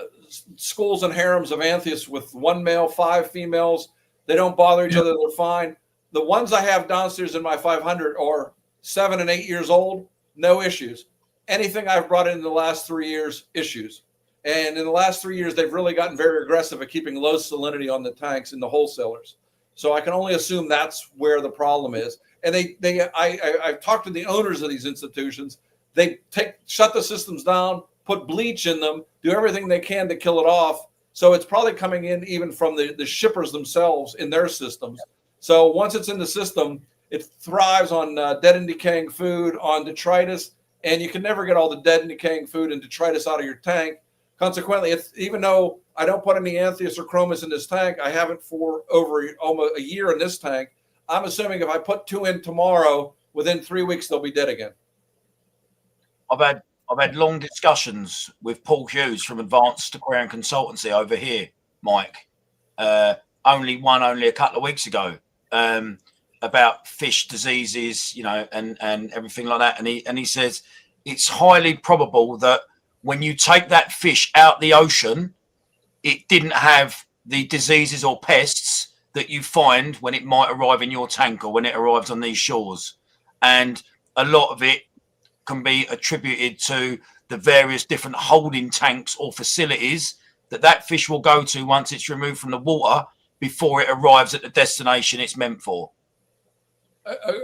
schools and harems of Anthias with 1 male, 5 females. They don't bother each other. They're fine. The ones I have downstairs in my 500 are 7 and 8 years old. No issues. Anything I've brought in the last 3 years, issues. And in the last 3 years, they've really gotten very aggressive at keeping low salinity on the tanks in the wholesalers. So I can only assume that's where the problem is. And I've talked to the owners of these institutions. They shut the systems down, put bleach in them, do everything they can to kill it off. So it's probably coming in even from the shippers themselves in their systems. So once it's in the system, it thrives on dead and decaying food, on detritus, and you can never get all the dead and decaying food and detritus out of your tank. Consequently, even though I don't put any Anthias or Chromis in this tank, I haven't for over almost a year in this tank. I'm assuming if I put 2 in tomorrow, within 3 weeks, they'll be dead again. I've had long discussions with Paul Hughes from Advanced Aquarium Consultancy over here, Mike. Only a couple of weeks ago, about fish diseases, and everything like that. And he says it's highly probable that when you take that fish out the ocean, it didn't have the diseases or pests that you find when it might arrive in your tank or when it arrives on these shores. And a lot of it can be attributed to the various different holding tanks or facilities that fish will go to once it's removed from the water before it arrives at the destination it's meant for.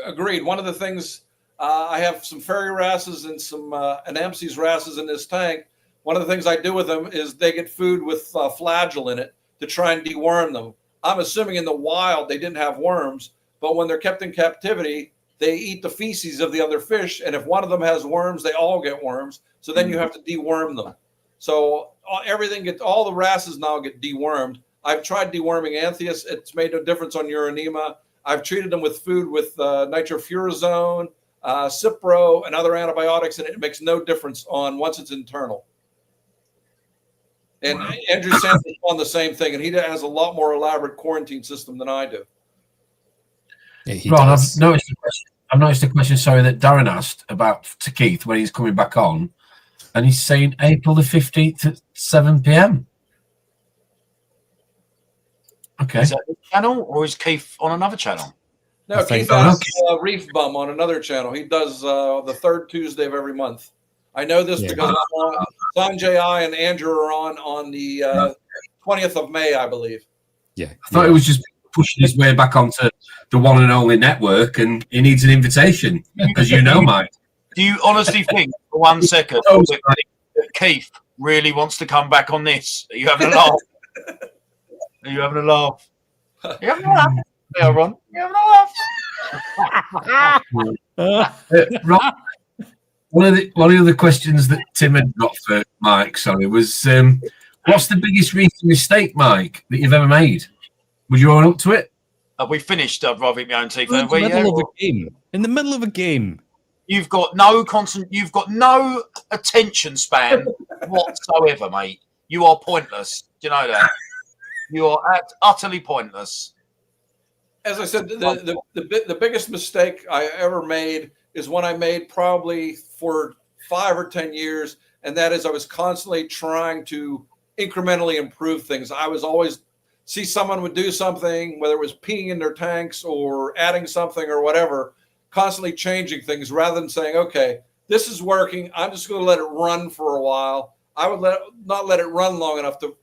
Agreed. One of the things, I have some fairy wrasses and some Anamses wrasses in this tank. One of the things I do with them is they get food with flagell in it to try and deworm them. I'm assuming in the wild they didn't have worms, but when they're kept in captivity, they eat the feces of the other fish, and if one of them has worms, they all get worms. So then you have to deworm them. So all the wrasses now get dewormed. I've tried deworming Anthias. It's made no difference on uranema. I've treated them with food with nitrofurazone, Cipro, and other antibiotics, and it makes no difference on once it's internal. And Andrew Santos on the same thing, and he has a lot more elaborate quarantine system than I do. Yeah, Ron, I've noticed a question. Sorry, that Darren asked about to Keith when he's coming back on, and he's saying April the 15th at 7 p.m. Okay. Is that the channel, or is Keith on another channel? No, Keith has Reef Bum on another channel. He does the third Tuesday of every month. I know this because Sanjay, I, and Andrew are on the 20th of May, I believe. Yeah, I thought it was just pushing his way back onto the one and only network, and he needs an invitation, as you know, Mike. Do you honestly think for 1 second that Keith really wants to come back on this? Are you having a laugh? Are you having a laugh? Are you having a laugh? Yeah, Ron. Are you having a laugh? Ron, one of the other questions that Tim had got for Mike, was what's the biggest reefing mistake, Mike, that you've ever made? Would you own up to it? Have we finished Robbing My Own Teeth? In the middle of a game. In the middle of a game. You've got no attention span whatsoever, mate. You are pointless. Do you know that? You are utterly pointless. As I said, the biggest mistake I ever made is one I made probably for 5 or 10 years, and that is I was constantly trying to incrementally improve things. I was always see someone would do something, whether it was peeing in their tanks or adding something or whatever, constantly changing things rather than saying, okay, this is working. I'm just going to let it run for a while. I would not let it run long enough to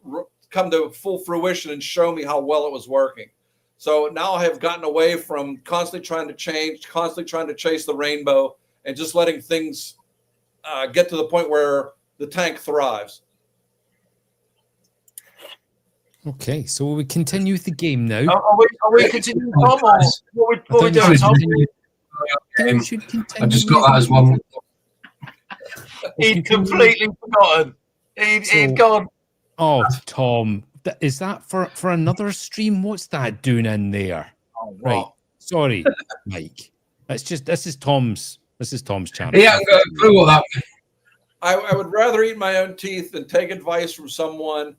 come to full fruition and show me how well it was working. So now I have gotten away from constantly trying to change, constantly trying to chase the rainbow, and just letting things get to the point where the tank thrives. Okay, so will we continue with the game now? Are we continuing, Tom? Or what are we doing, Tom? I just got that as one. He'd completely forgotten. He'd gone. Oh, Tom, is that for another stream? What's that doing in there? Oh, right. Sorry, Mike. This is Tom's channel. Yeah, I'm going through all that. I would rather eat my own teeth than take advice from someone.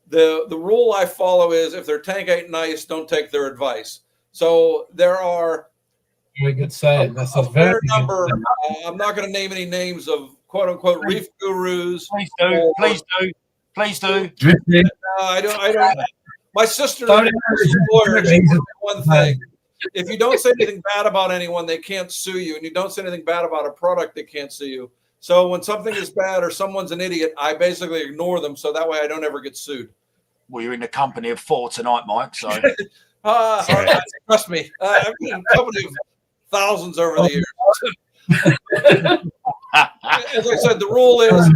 The rule I follow is if their tank ain't nice, don't take their advice. So there are very good saying. That's a fair very number. I'm not going to name any names of quote unquote reef gurus. Please do. I don't. My sister is a lawyer. She said one thing: if you don't say anything bad about anyone, they can't sue you, and you don't say anything bad about a product, they can't sue you. So when something is bad or someone's an idiot, I basically ignore them, so that way I don't ever get sued. Well, you're in the company of 4 tonight, Mike. So trust me, I've been in the company of thousands over the years. As I said, the rule is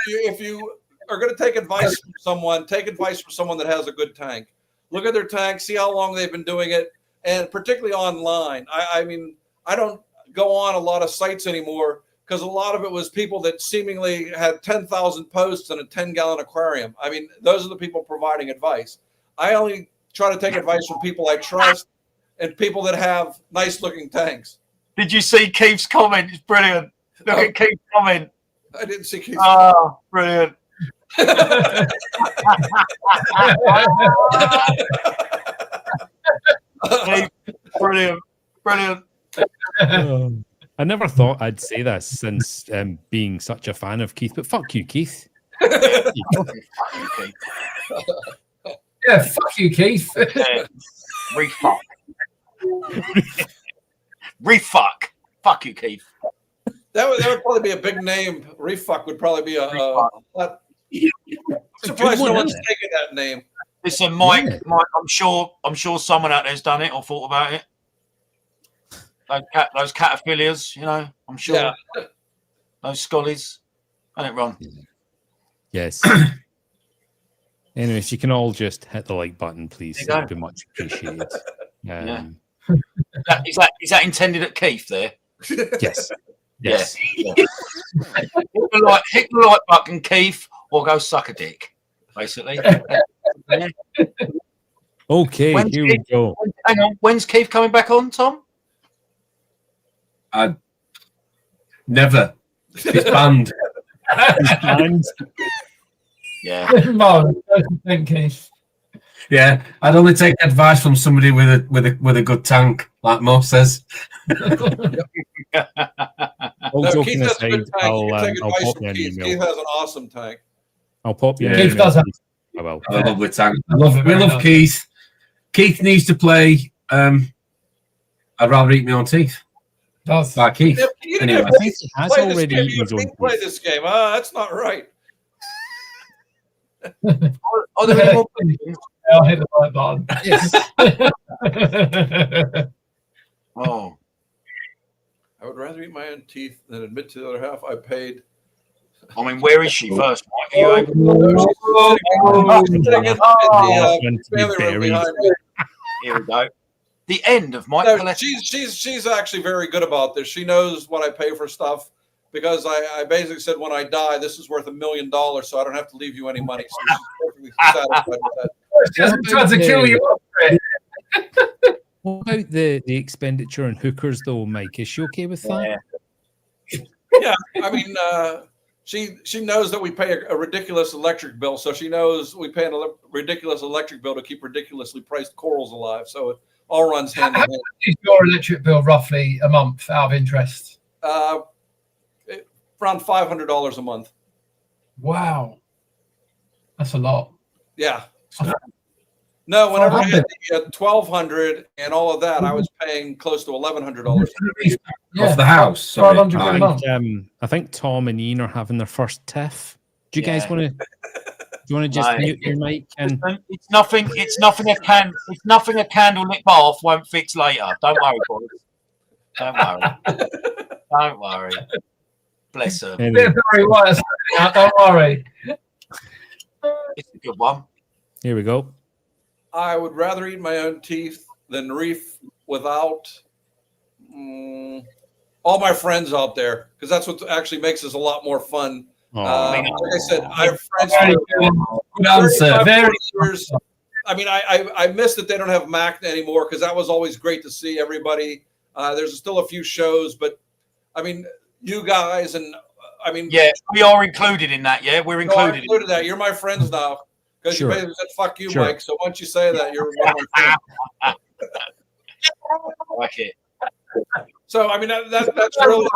if you are going to take advice from someone, take advice from someone that has a good tank. Look at their tank, see how long they've been doing it, and particularly online. I mean, I don't go on a lot of sites anymore because a lot of it was people that seemingly had 10,000 posts and a 10-gallon aquarium. I mean, those are the people providing advice. I only try to take advice from people I trust and people that have nice-looking tanks. Did you see Keith's comment? It's brilliant. Look at Keith's comment. I didn't see Keith's comment. Oh, brilliant. Brilliant. I never thought I'd say this since being such a fan of Keith, but fuck you, Keith. Yeah, fuck you, Keith. Refuck. Refuck. Fuck you, Keith. That would probably be a big name. Refuck would probably be surprised no one's taken that name. Listen, Mike, I'm sure someone out there's done it or thought about it. Those cataphilias, you know, I'm sure. Yeah. Those scollies. I don't run. Yes. Anyway, if you can all just hit the like button, please. That'd be much appreciated. Yeah. Is that intended at Keith there? Yes. Yes. Yeah. hit the like button, Keith, or go suck a dick, basically. Okay, here we go. Hang on, when's Keith coming back on, Tom? Never. It's banned. It's banned. Yeah. Marvin, what do you think, Keith? Yeah, I'd only take advice from somebody with a good tank, like Mo says. All No, joking Keith has a aside, good tank. You can take I'll advice pop from you an Keith. email. Keith has an awesome tank. I'll pop you an Yeah. email. Keith does have. I will. I love the tank. We Very love nice. Keith. Keith needs to play. I'd rather eat my own teeth. Does. By Keith. You didn't Anyway. have I think he has play this already game. eaten You his own didn't play teeth. this game. That's not right. Are there any more questions? I'll hit the right button. Yes. Oh, I would rather eat my own teeth than admit to the other half I paid. I mean, where is she first, Mike? Are you able? She's sitting in Oh, the to be family room buried. behind me. Here we go. The end of Mike No, Paletta. she's actually very good about this. She knows what I pay for stuff because I basically said when I die, this is worth $1 million, so I don't have to leave you any money. So she's perfectly satisfied with that. Just trying to kill you off for it. What about the expenditure on hookers, though, Mike? Is she okay with that? Yeah, I mean, she knows that we pay a ridiculous electric bill, so she knows we pay a ridiculous electric bill to keep ridiculously priced corals alive. So it all runs hand in How hand. much is your electric bill roughly a month out of interest? Around $500 a month. Wow. That's a lot. Yeah. No, whenever I had 1,200. the 1,200 and all of that, I was paying close to $1,100. Off the house. Sorry. 500 quid a month. I think Tom and Ian are having their first tiff. Do you guys Yeah. want to? Do you want to just No. mute your mic and It's nothing. It's nothing. It's nothing a candlelit bath won't fix later. Don't worry, boys. Don't worry. Don't worry. Bless her. anyway, They're very wise. Don't worry. It's a good one. here we go. I would rather eat my own teeth than reef without all my friends out there, because that's what actually makes this a lot more fun. Like I said, I have friends Very for good. Good answer. 35, Very 40 years. I mean, I miss that they don't have MAC anymore, because that was always great to see everybody. There's still a few shows, but I mean, you guys and I mean, Yeah, we are included in that. Yeah, we're no, I included. included that. You're my friends now, because Sure. you basically said "fuck you, Sure. Mike." So once you say that, you're one of my friends. I like it. So I mean, that's really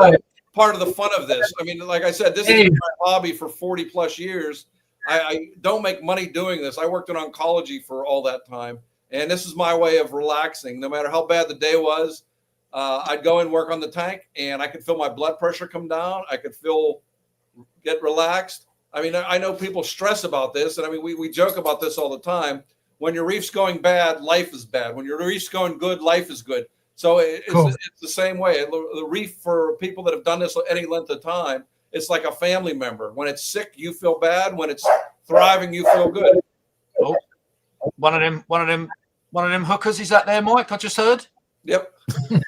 part of the fun of this. I mean, like I said, this is my hobby for 40 plus years. I don't make money doing this. I worked in oncology for all that time, and this is my way of relaxing. No matter how bad the day was, I'd go and work on the tank, and I could feel my blood pressure come down. I could get relaxed. I mean, I know people stress about this, and I mean, we joke about this all the time. When your reef's going bad, life is bad. When your reef's going good, life is good. So it's the same way. The reef, for people that have done this any length of time, it's like a family member. When it's sick, you feel bad. When it's thriving, you feel good. Oh, one of them hookers is that there, Mike? I just heard. Yep. Do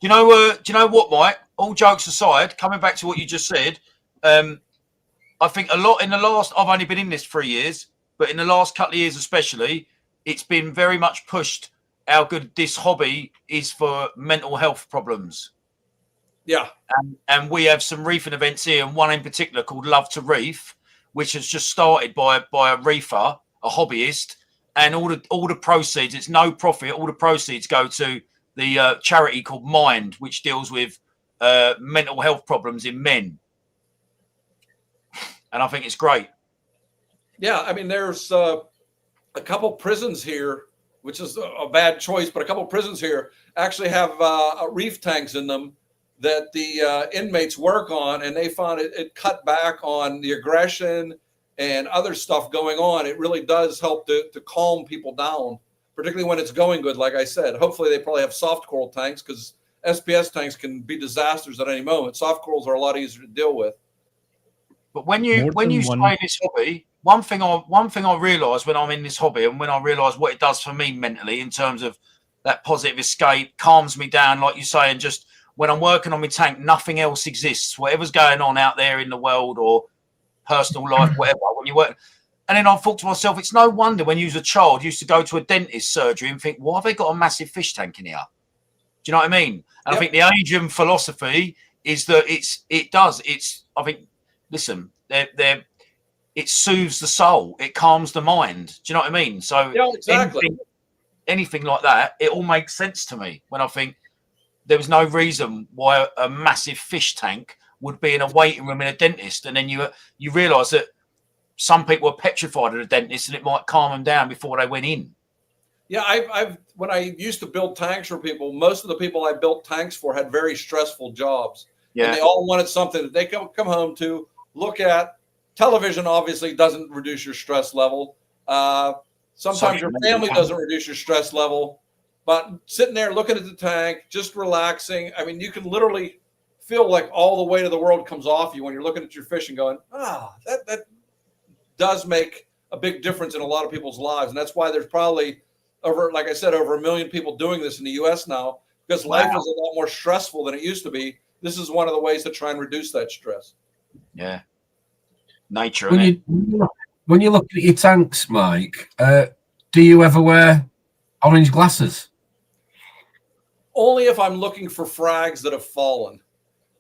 you know what, Mike? All jokes aside, coming back to what you just said, I think a lot in the last. I've only been in this 3 years, but in the last couple of years, especially, it's been very much pushed how good this hobby is for mental health problems. Yeah. And we have some reefing events here, and one in particular called Love to Reef, which has just started by a reefer, a hobbyist, and all the proceeds. It's no profit. All the proceeds go to the charity called Mind, which deals with mental health problems in men. And I think it's great. Yeah. I mean, there's a couple prisons here, which is a bad choice, but a couple prisons here actually have reef tanks in them that the inmates work on, and they found it cut back on the aggression and other stuff going on. It really does help to calm people down, particularly when it's going good. Like I said, hopefully they probably have soft coral tanks, because SPS tanks can be disasters at any moment. Soft corals are a lot easier to deal with. But when you stay in this hobby, one thing I realise when I'm in this hobby, and when I realise what it does for me mentally in terms of that positive escape, calms me down, like you say, and just when I'm working on my tank, nothing else exists. Whatever's going on out there in the world or personal life, whatever. When you work, and then I thought to myself, it's no wonder when you was a child, you used to go to a dentist surgery and think, why have they got a massive fish tank in here? Do you know what I mean? And I think the Asian philosophy is that I think, listen, it soothes the soul, it calms the mind. Do you know what I mean? So Yeah, exactly. anything like that, it all makes sense to me when I think there was no reason why a massive fish tank would be in a waiting room in a dentist, and then you realise that some people are petrified at a dentist and it might calm them down before they went in. Yeah, I've when I used to build tanks for people, most of the people I built tanks for had very stressful jobs. Yeah. And they all wanted something that they can come home to, look at. Television obviously doesn't reduce your stress level. Sometimes your family doesn't reduce your stress level. But sitting there looking at the tank, just relaxing, I mean, you can literally feel like all the weight of the world comes off you when you're looking at your fish and going, that does make a big difference in a lot of people's lives. And that's why there's probably over 1 million people doing this in the U.S. now, because life is a lot more stressful than it used to be. This is one of the ways to try and reduce that stress. Yeah. Nature. When you look at your tanks, Mike, do you ever wear orange glasses? Only if I'm looking for frags that have fallen.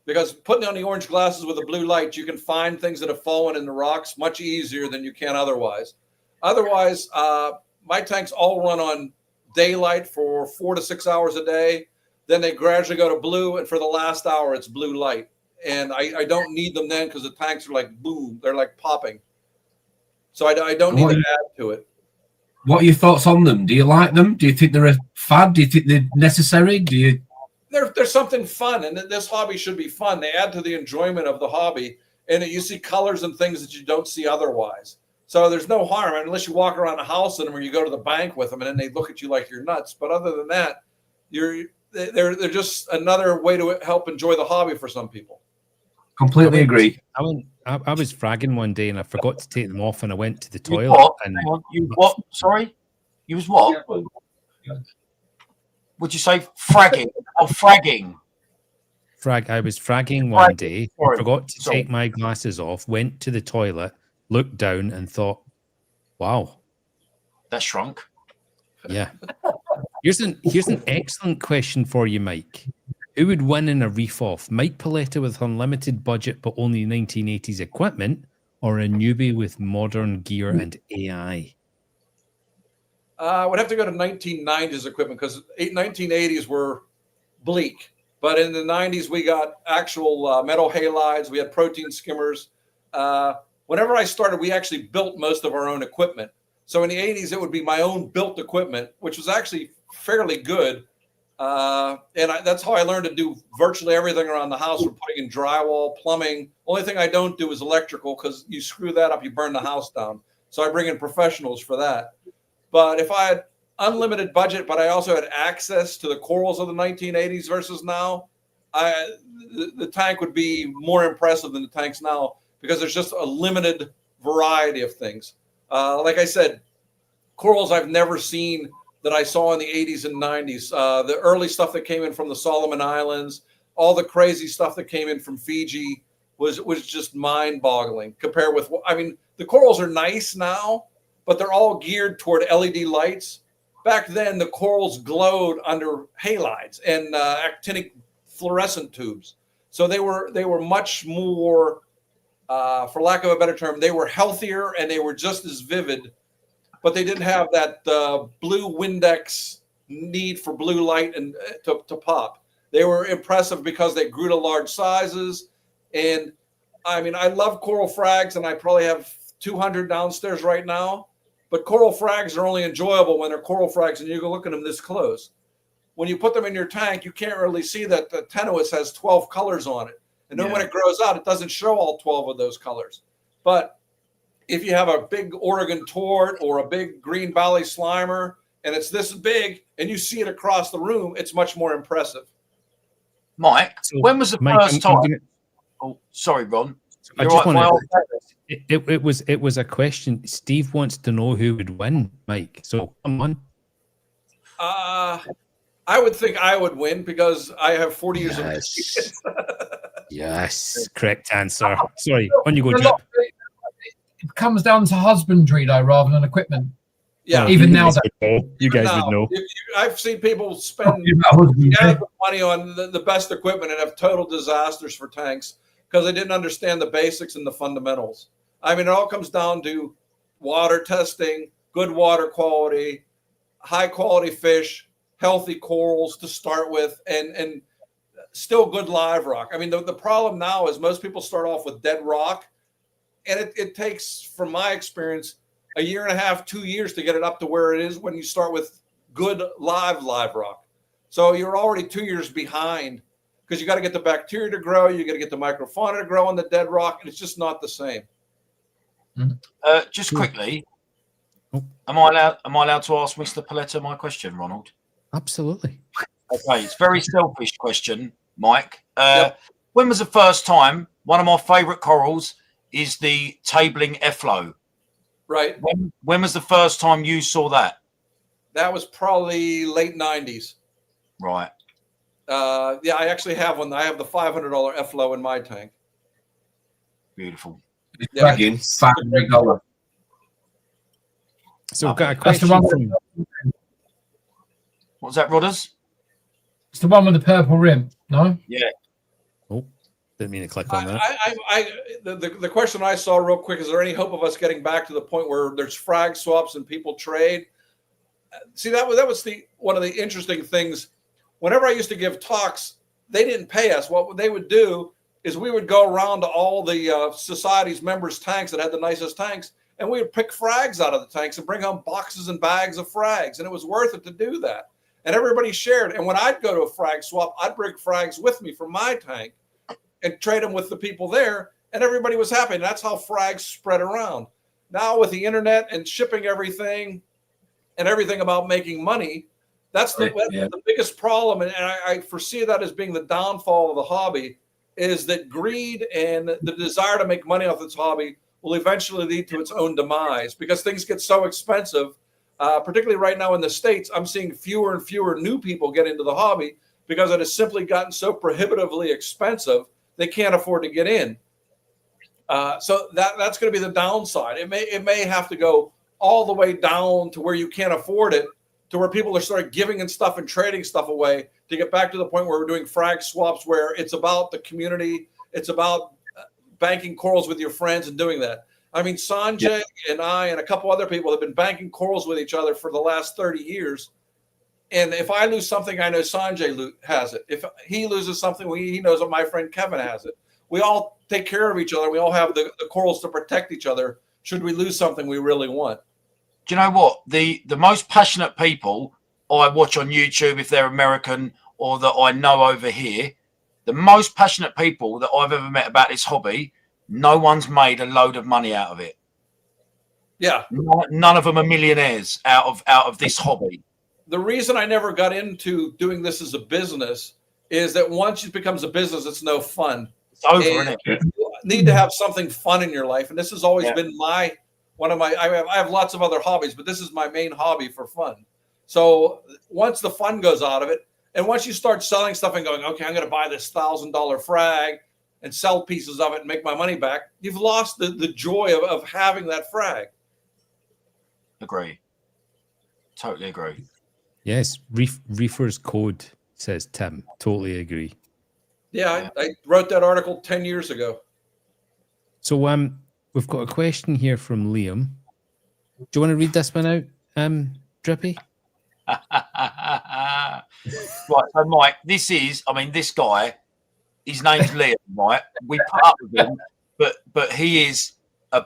Because putting on the orange glasses with a blue light, you can find things that have fallen in the rocks much easier than you can otherwise. Otherwise, my tanks all run on daylight for 4 to 6 hours a day. Then they gradually go to blue, and for the last hour, it's blue light. And I don't need them then because the tanks are like boom, they're like popping. So I don't need to add to it. What are your thoughts on them? Do you like them? Do you think they're a fad? Do you think they're necessary? There's something fun, and this hobby should be fun. They add to the enjoyment of the hobby, and you see colors and things that you don't see otherwise. So there's no harm unless you walk around the house in them or you go to the bank with them, and then they look at you like you're nuts. But other than that, they're just another way to help enjoy the hobby for some people. Completely agree. I was fragging one day and I forgot to take them off, and I went to the toilet. What? And You what? Sorry, you was what? Would you say fragging? Oh, fragging. I was fragging one day, Sorry. forgot to take my glasses off, went to the toilet, looked down, and thought, "Wow, That shrunk. yeah." Here's an excellent question for you, Mike. Who would win in a reef off? Mike Paletta with unlimited budget but only 1980s equipment, or a newbie with modern gear and AI? I would have to go to 1990s equipment because 1980s were bleak. But in the 90s, we got actual metal halides. We had protein skimmers. Whenever I started, we actually built most of our own equipment. So in the 80s, it would be my own built equipment, which was actually fairly good. That's how I learned to do virtually everything around the house, from putting in drywall, plumbing. Only thing I don't do is electrical, because you screw that up, you burn the house down. So I bring in professionals for that. But if I had unlimited budget, but I also had access to the corals of the 1980s versus now, the tank would be more impressive than the tanks now, because there's just a limited variety of things. Like I said, corals I've never seen that I saw in the 80s and 90s. The early stuff that came in from the Solomon Islands, all the crazy stuff that came in from Fiji was just mind-boggling compared with, I mean, the corals are nice now, but they're all geared toward LED lights. Back then, the corals glowed under halides and actinic fluorescent tubes. So they were much more, for lack of a better term, they were healthier and they were just as vivid, but they didn't have that blue Windex need for blue light and to pop. They were impressive because they grew to large sizes. And I mean, I love coral frags, and I probably have 200 downstairs right now. But coral frags are only enjoyable when they're coral frags and you can look at them this close. When you put them in your tank, you can't really see that the tenuis has 12 colors on it. And then when it grows out, it doesn't show all 12 of those colors. But if you have a big Oregon tort or a big Green Valley Slimer, and it's this big, and you see it across the room, it's much more impressive. Mike, when was the first time? Oh, sorry, Ron. I just want to. It was a question. Steve wants to know who would win, Mike. So come on. I would think I would win because I have 40 years of experience. Yes, correct answer. Sorry, on you go, Jip. It comes down to husbandry, though, rather than equipment. Yeah, even now, you guys would know. I've seen people spend money on the best equipment and have total disasters for tanks because they didn't understand the basics and the fundamentals. I mean, it all comes down to water testing, good water quality, high quality fish, healthy corals to start with, and still good live rock. I mean, the problem now is most people start off with dead rock, and it takes, from my experience, a year and a half, 2 years to get it up to where it is when you start with good live rock. So you're already 2 years behind, because you got to get the bacteria to grow, you got to get the microfauna to grow on the dead rock, and it's just not the same. Just quickly, am I allowed to ask Mr. Paletta my question, Ronald? Absolutely. Okay, it's a very selfish question, Mike. Yep. When was the first time? One of my favourite corals is the tabling efflow. Right. When was the first time you saw that? That was probably late 90s. Right. Yeah, I actually have one. I have the $500 FLO in my tank. Beautiful. Yeah. $500. So I've got a That's the question one. from... What was that, Rodders? It's the one with the purple rim. No. Yeah. Oh, didn't mean to click on that. The question I saw real quick, is there any hope of us getting back to the point where there's frag swaps and people trade? See, that was one of the interesting things. Whenever I used to give talks, they didn't pay us. What they would do is we would go around to all the society's members' tanks that had the nicest tanks, and we would pick frags out of the tanks and bring home boxes and bags of frags, and it was worth it to do that. And everybody shared. And when I'd go to a frag swap, I'd bring frags with me from my tank and trade them with the people there, and everybody was happy. And that's how frags spread around. Now with the internet and shipping everything and everything about making money, that's the biggest problem. And I foresee that as being the downfall of the hobby, is that greed and the desire to make money off this hobby will eventually lead to its own demise, because things get so expensive. Particularly right now in the States, I'm seeing fewer and fewer new people get into the hobby because it has simply gotten so prohibitively expensive they can't afford to get in. So that's going to be the downside. It may have to go all the way down to where you can't afford it, to where people are starting giving and stuff and trading stuff away, to get back to the point where we're doing frag swaps, where it's about the community, it's about banking corals with your friends and doing that. I mean, Sanjay and I and a couple other people have been banking corals with each other for the last 30 years. And if I lose something, I know Sanjay has it. If he loses something, he knows that my friend Kevin has it. We all take care of each other. We all have the corals to protect each other should we lose something we really want. Do you know what? The most passionate people I watch on YouTube, if they're American or that I know over here, the most passionate people that I've ever met about this hobby, no one's made a load of money out of it. Yeah. None of them are millionaires out of this hobby. The reason I never got into doing this as a business is that once it becomes a business, it's no fun. It's over, isn't it? You need to have something fun in your life. And this has always been I have lots of other hobbies, but this is my main hobby for fun. So once the fun goes out of it, and once you start selling stuff and going, okay, I'm going to buy this $1,000 frag and sell pieces of it and make my money back, you've lost the joy of having that frag. Agree. Totally agree. Yes, Reefers Code, says Tim. Totally agree. Yeah, I wrote that article 10 years ago. So we've got a question here from Liam. Do you want to read this one out, Drippy? Right, so Mike, this guy, his name's Liam, right? We put up with him, but he's a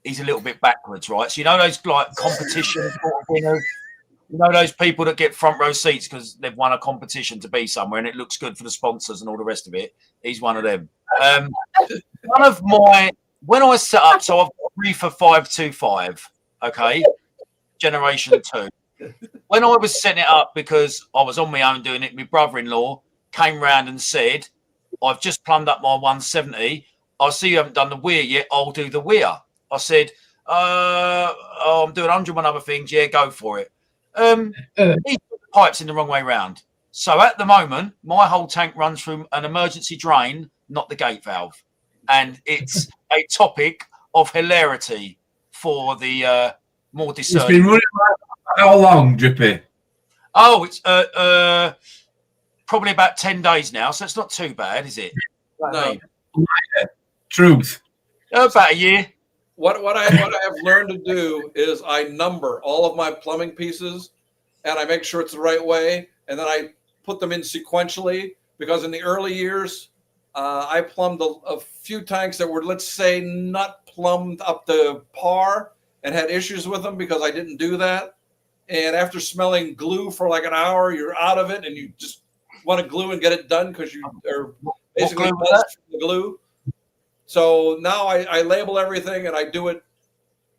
little bit backwards, right? So you know those like competition sort of winners, you know those people that get front row seats because they've won a competition to be somewhere and it looks good for the sponsors and all the rest of it. He's one of them. When I set up, so I've got Reefer 525, okay, generation 2. When I was setting it up, because I was on my own doing it, my brother-in-law came round and said, I've just plumbed up my 170. I see you haven't done the weir yet. I'll do the weir. I said, I'm doing 101 other things. Yeah, go for it. He put the pipes in the wrong way round. So at the moment, my whole tank runs through an emergency drain, not the gate valve. And it's a topic of hilarity for the more discerning. It's been running how long, Drippy? Oh, it's probably about 10 days now, so it's not too bad, is it? No. Truth. About a year. What I have learned to do is I number all of my plumbing pieces, and I make sure it's the right way, and then I put them in sequentially. Because in the early years, I plumbed a few tanks that were, let's say, not plumbed up to par, and had issues with them because I didn't do that. And after smelling glue for like an hour, you're out of it, and you just want to glue and get it done because you are basically buzzed from the glue. So now I label everything and I do it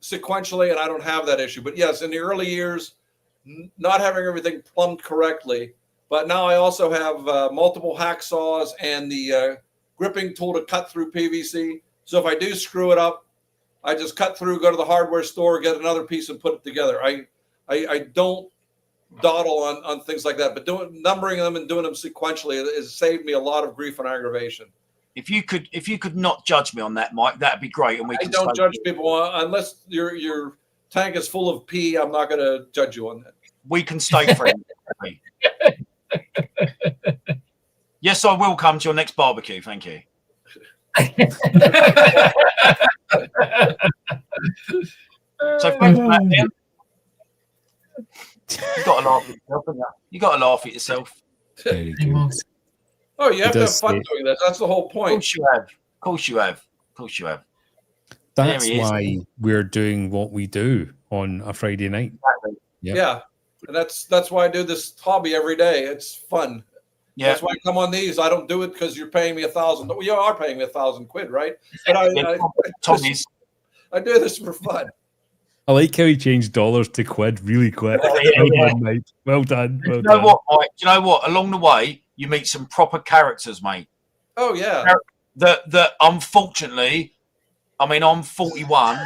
sequentially, and I don't have that issue. But yes, in the early years, not having everything plumbed correctly. But now I also have multiple hacksaws and the gripping tool to cut through PVC. So if I do screw it up, I just cut through, go to the hardware store, get another piece, and put it together. I don't dawdle on things like that. But numbering them and doing them sequentially has saved me a lot of grief and aggravation. If you could not judge me on that, Mike, that'd be great. And I don't judge people unless your tank is full of pee. I'm not going to judge you on that. We can stay friends. Yes, I will come to your next barbecue. Thank you. So thanks for that, Ian. You got to laugh at yourself, haven't you? You got to laugh at yourself. Very good. Oh, you have to have fun doing that. That's the whole point. Of course you have. Of course you have. Of course you have. That's why we're doing what we do on a Friday night. Exactly. Yep. Yeah. And that's why I do this hobby every day. It's fun. Yeah. That's why I come on these. I don't do it because you're paying me $1,000. Well, you are paying me $1,000, right? But I do this for fun. I like how he changed dollars to quid really quick. Done, mate. Well done. You know what, Mike? You know what? Along the way, you meet some proper characters, mate. Oh, yeah. That unfortunately, I mean, I'm 41.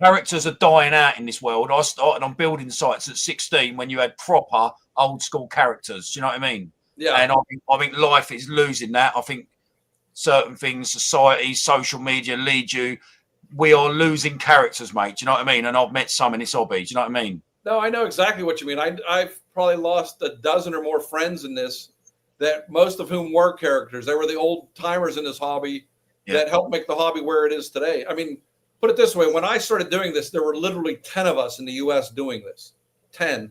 Characters are dying out in this world. I started on building sites at 16 when you had proper old school characters. Do you know what I mean? Yeah. And I think life is losing that. I think certain things, society, social media lead you. We are losing characters, mate. Do you know what I mean? And I've met some in this hobby. Do you know what I mean? No, I know exactly what you mean. I've probably lost a dozen or more friends in this, that most of whom were characters. They were the old timers in this hobby that helped make the hobby where it is today. I mean, put it this way. When I started doing this, there were literally 10 of us in the U.S. doing this. 10.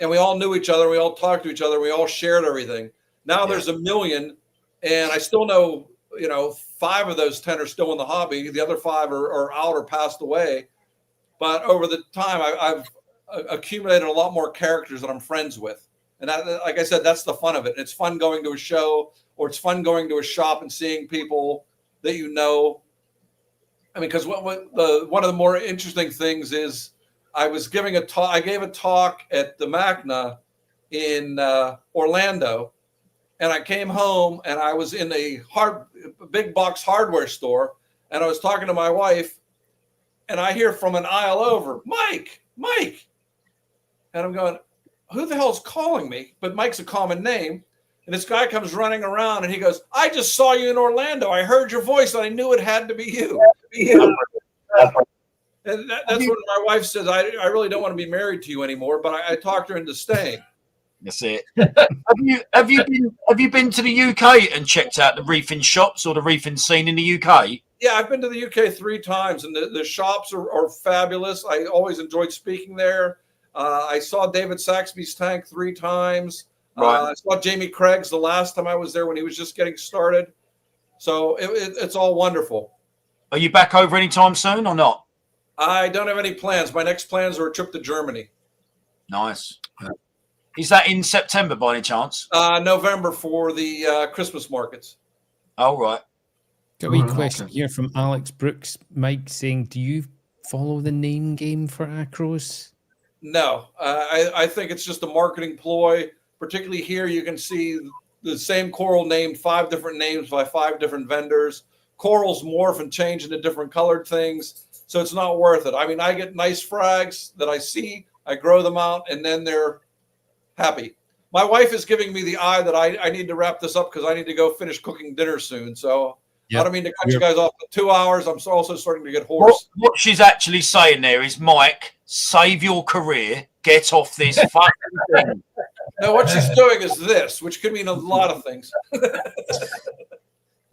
And we all knew each other. We all talked to each other. We all shared everything. Now there's a million, and I still know, 5 of those 10 are still in the hobby. The other 5 are out or passed away. But over the time, I've accumulated a lot more characters that I'm friends with. And that, like I said, that's the fun of it. It's fun going to a show, or it's fun going to a shop and seeing people that you know. I mean, because one of the more interesting things is I was giving a talk. I gave a talk at the Magna in Orlando, and I came home and I was in a big box hardware store, and I was talking to my wife, and I hear from an aisle over, Mike, and I'm going, who the hell's calling me? But Mike's a common name. And this guy comes running around and he goes, I just saw you in Orlando. I heard your voice and I knew it had to be you. And that's when my wife says, I really don't want to be married to you anymore, but I talked her into staying. That's it. Have you been to the UK and checked out the reefing shops or the reefing scene in the UK? Yeah, I've been to the UK 3 times, and the shops are fabulous. I always enjoyed speaking there. I saw David Saxby's tank 3 times. Right. I saw Jamie Craig's the last time I was there when he was just getting started. So it's all wonderful. Are you back over anytime soon or not? I don't have any plans. My next plans are a trip to Germany. Nice. Is that in September by any chance? November for the Christmas markets. All right. Got a wee question here from Alex Brooks. Mike saying, do you follow the name game for Acros? No. I think it's just a marketing ploy. Particularly here, you can see the same coral named 5 different names by 5 different vendors. Corals morph and change into different colored things. So it's not worth it. I mean, I get nice frags that I see, I grow them out, and then they're happy. My wife is giving me the eye that I need to wrap this up because I need to go finish cooking dinner soon. So I don't mean to cut you guys off for 2 hours. I'm also starting to get hoarse. What she's actually saying there is, Mike, save your career, get off this fucking thing. Now, what she's doing is this, which could mean a lot of things.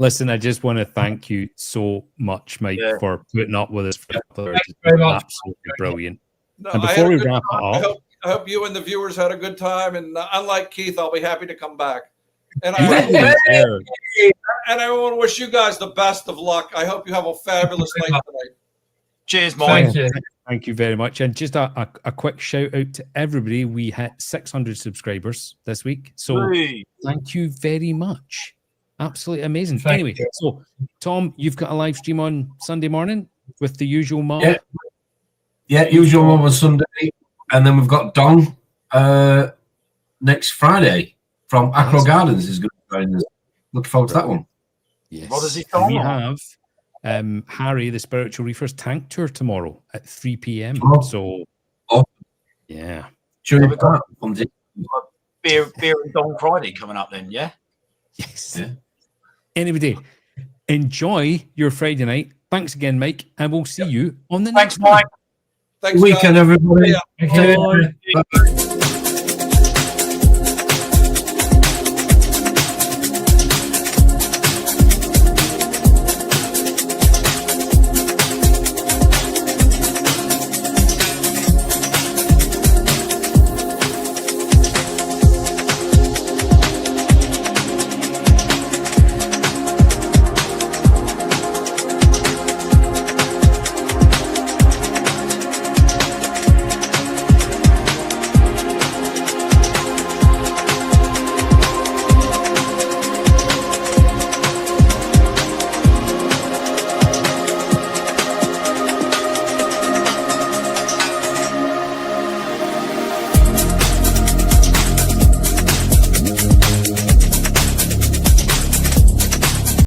Listen, I just want to thank you so much, Mike, for putting up with us. Thanks very much. Absolutely brilliant. No, And I had before a we good wrap time. it up, I hope you and the viewers had a good time. And unlike Keith, I'll be happy to come back. And you didn't even care. I want to wish you guys the best of luck. I hope you have a fabulous night tonight. Cheers, Mike. Thank you very much. And just a quick shout out to everybody. We hit 600 subscribers this week. So thank you very much. Absolutely amazing. Anyway, so Tom, you've got a live stream on Sunday morning with the usual mob. Yeah, usual mob on Sunday. And then we've got Don next Friday from Acro Gardens is going to join us. Looking forward to that one. Yes. What does he We have Harry, the Spiritual Reefers tank tour tomorrow at 3 p.m. So, yeah. Beer and Don Friday coming up then, yeah? Yes. Yeah. Anyway, enjoy your Friday night. Thanks again, Mike, and we'll see you on the next Mike. Thanks, weekend, everybody. Bye.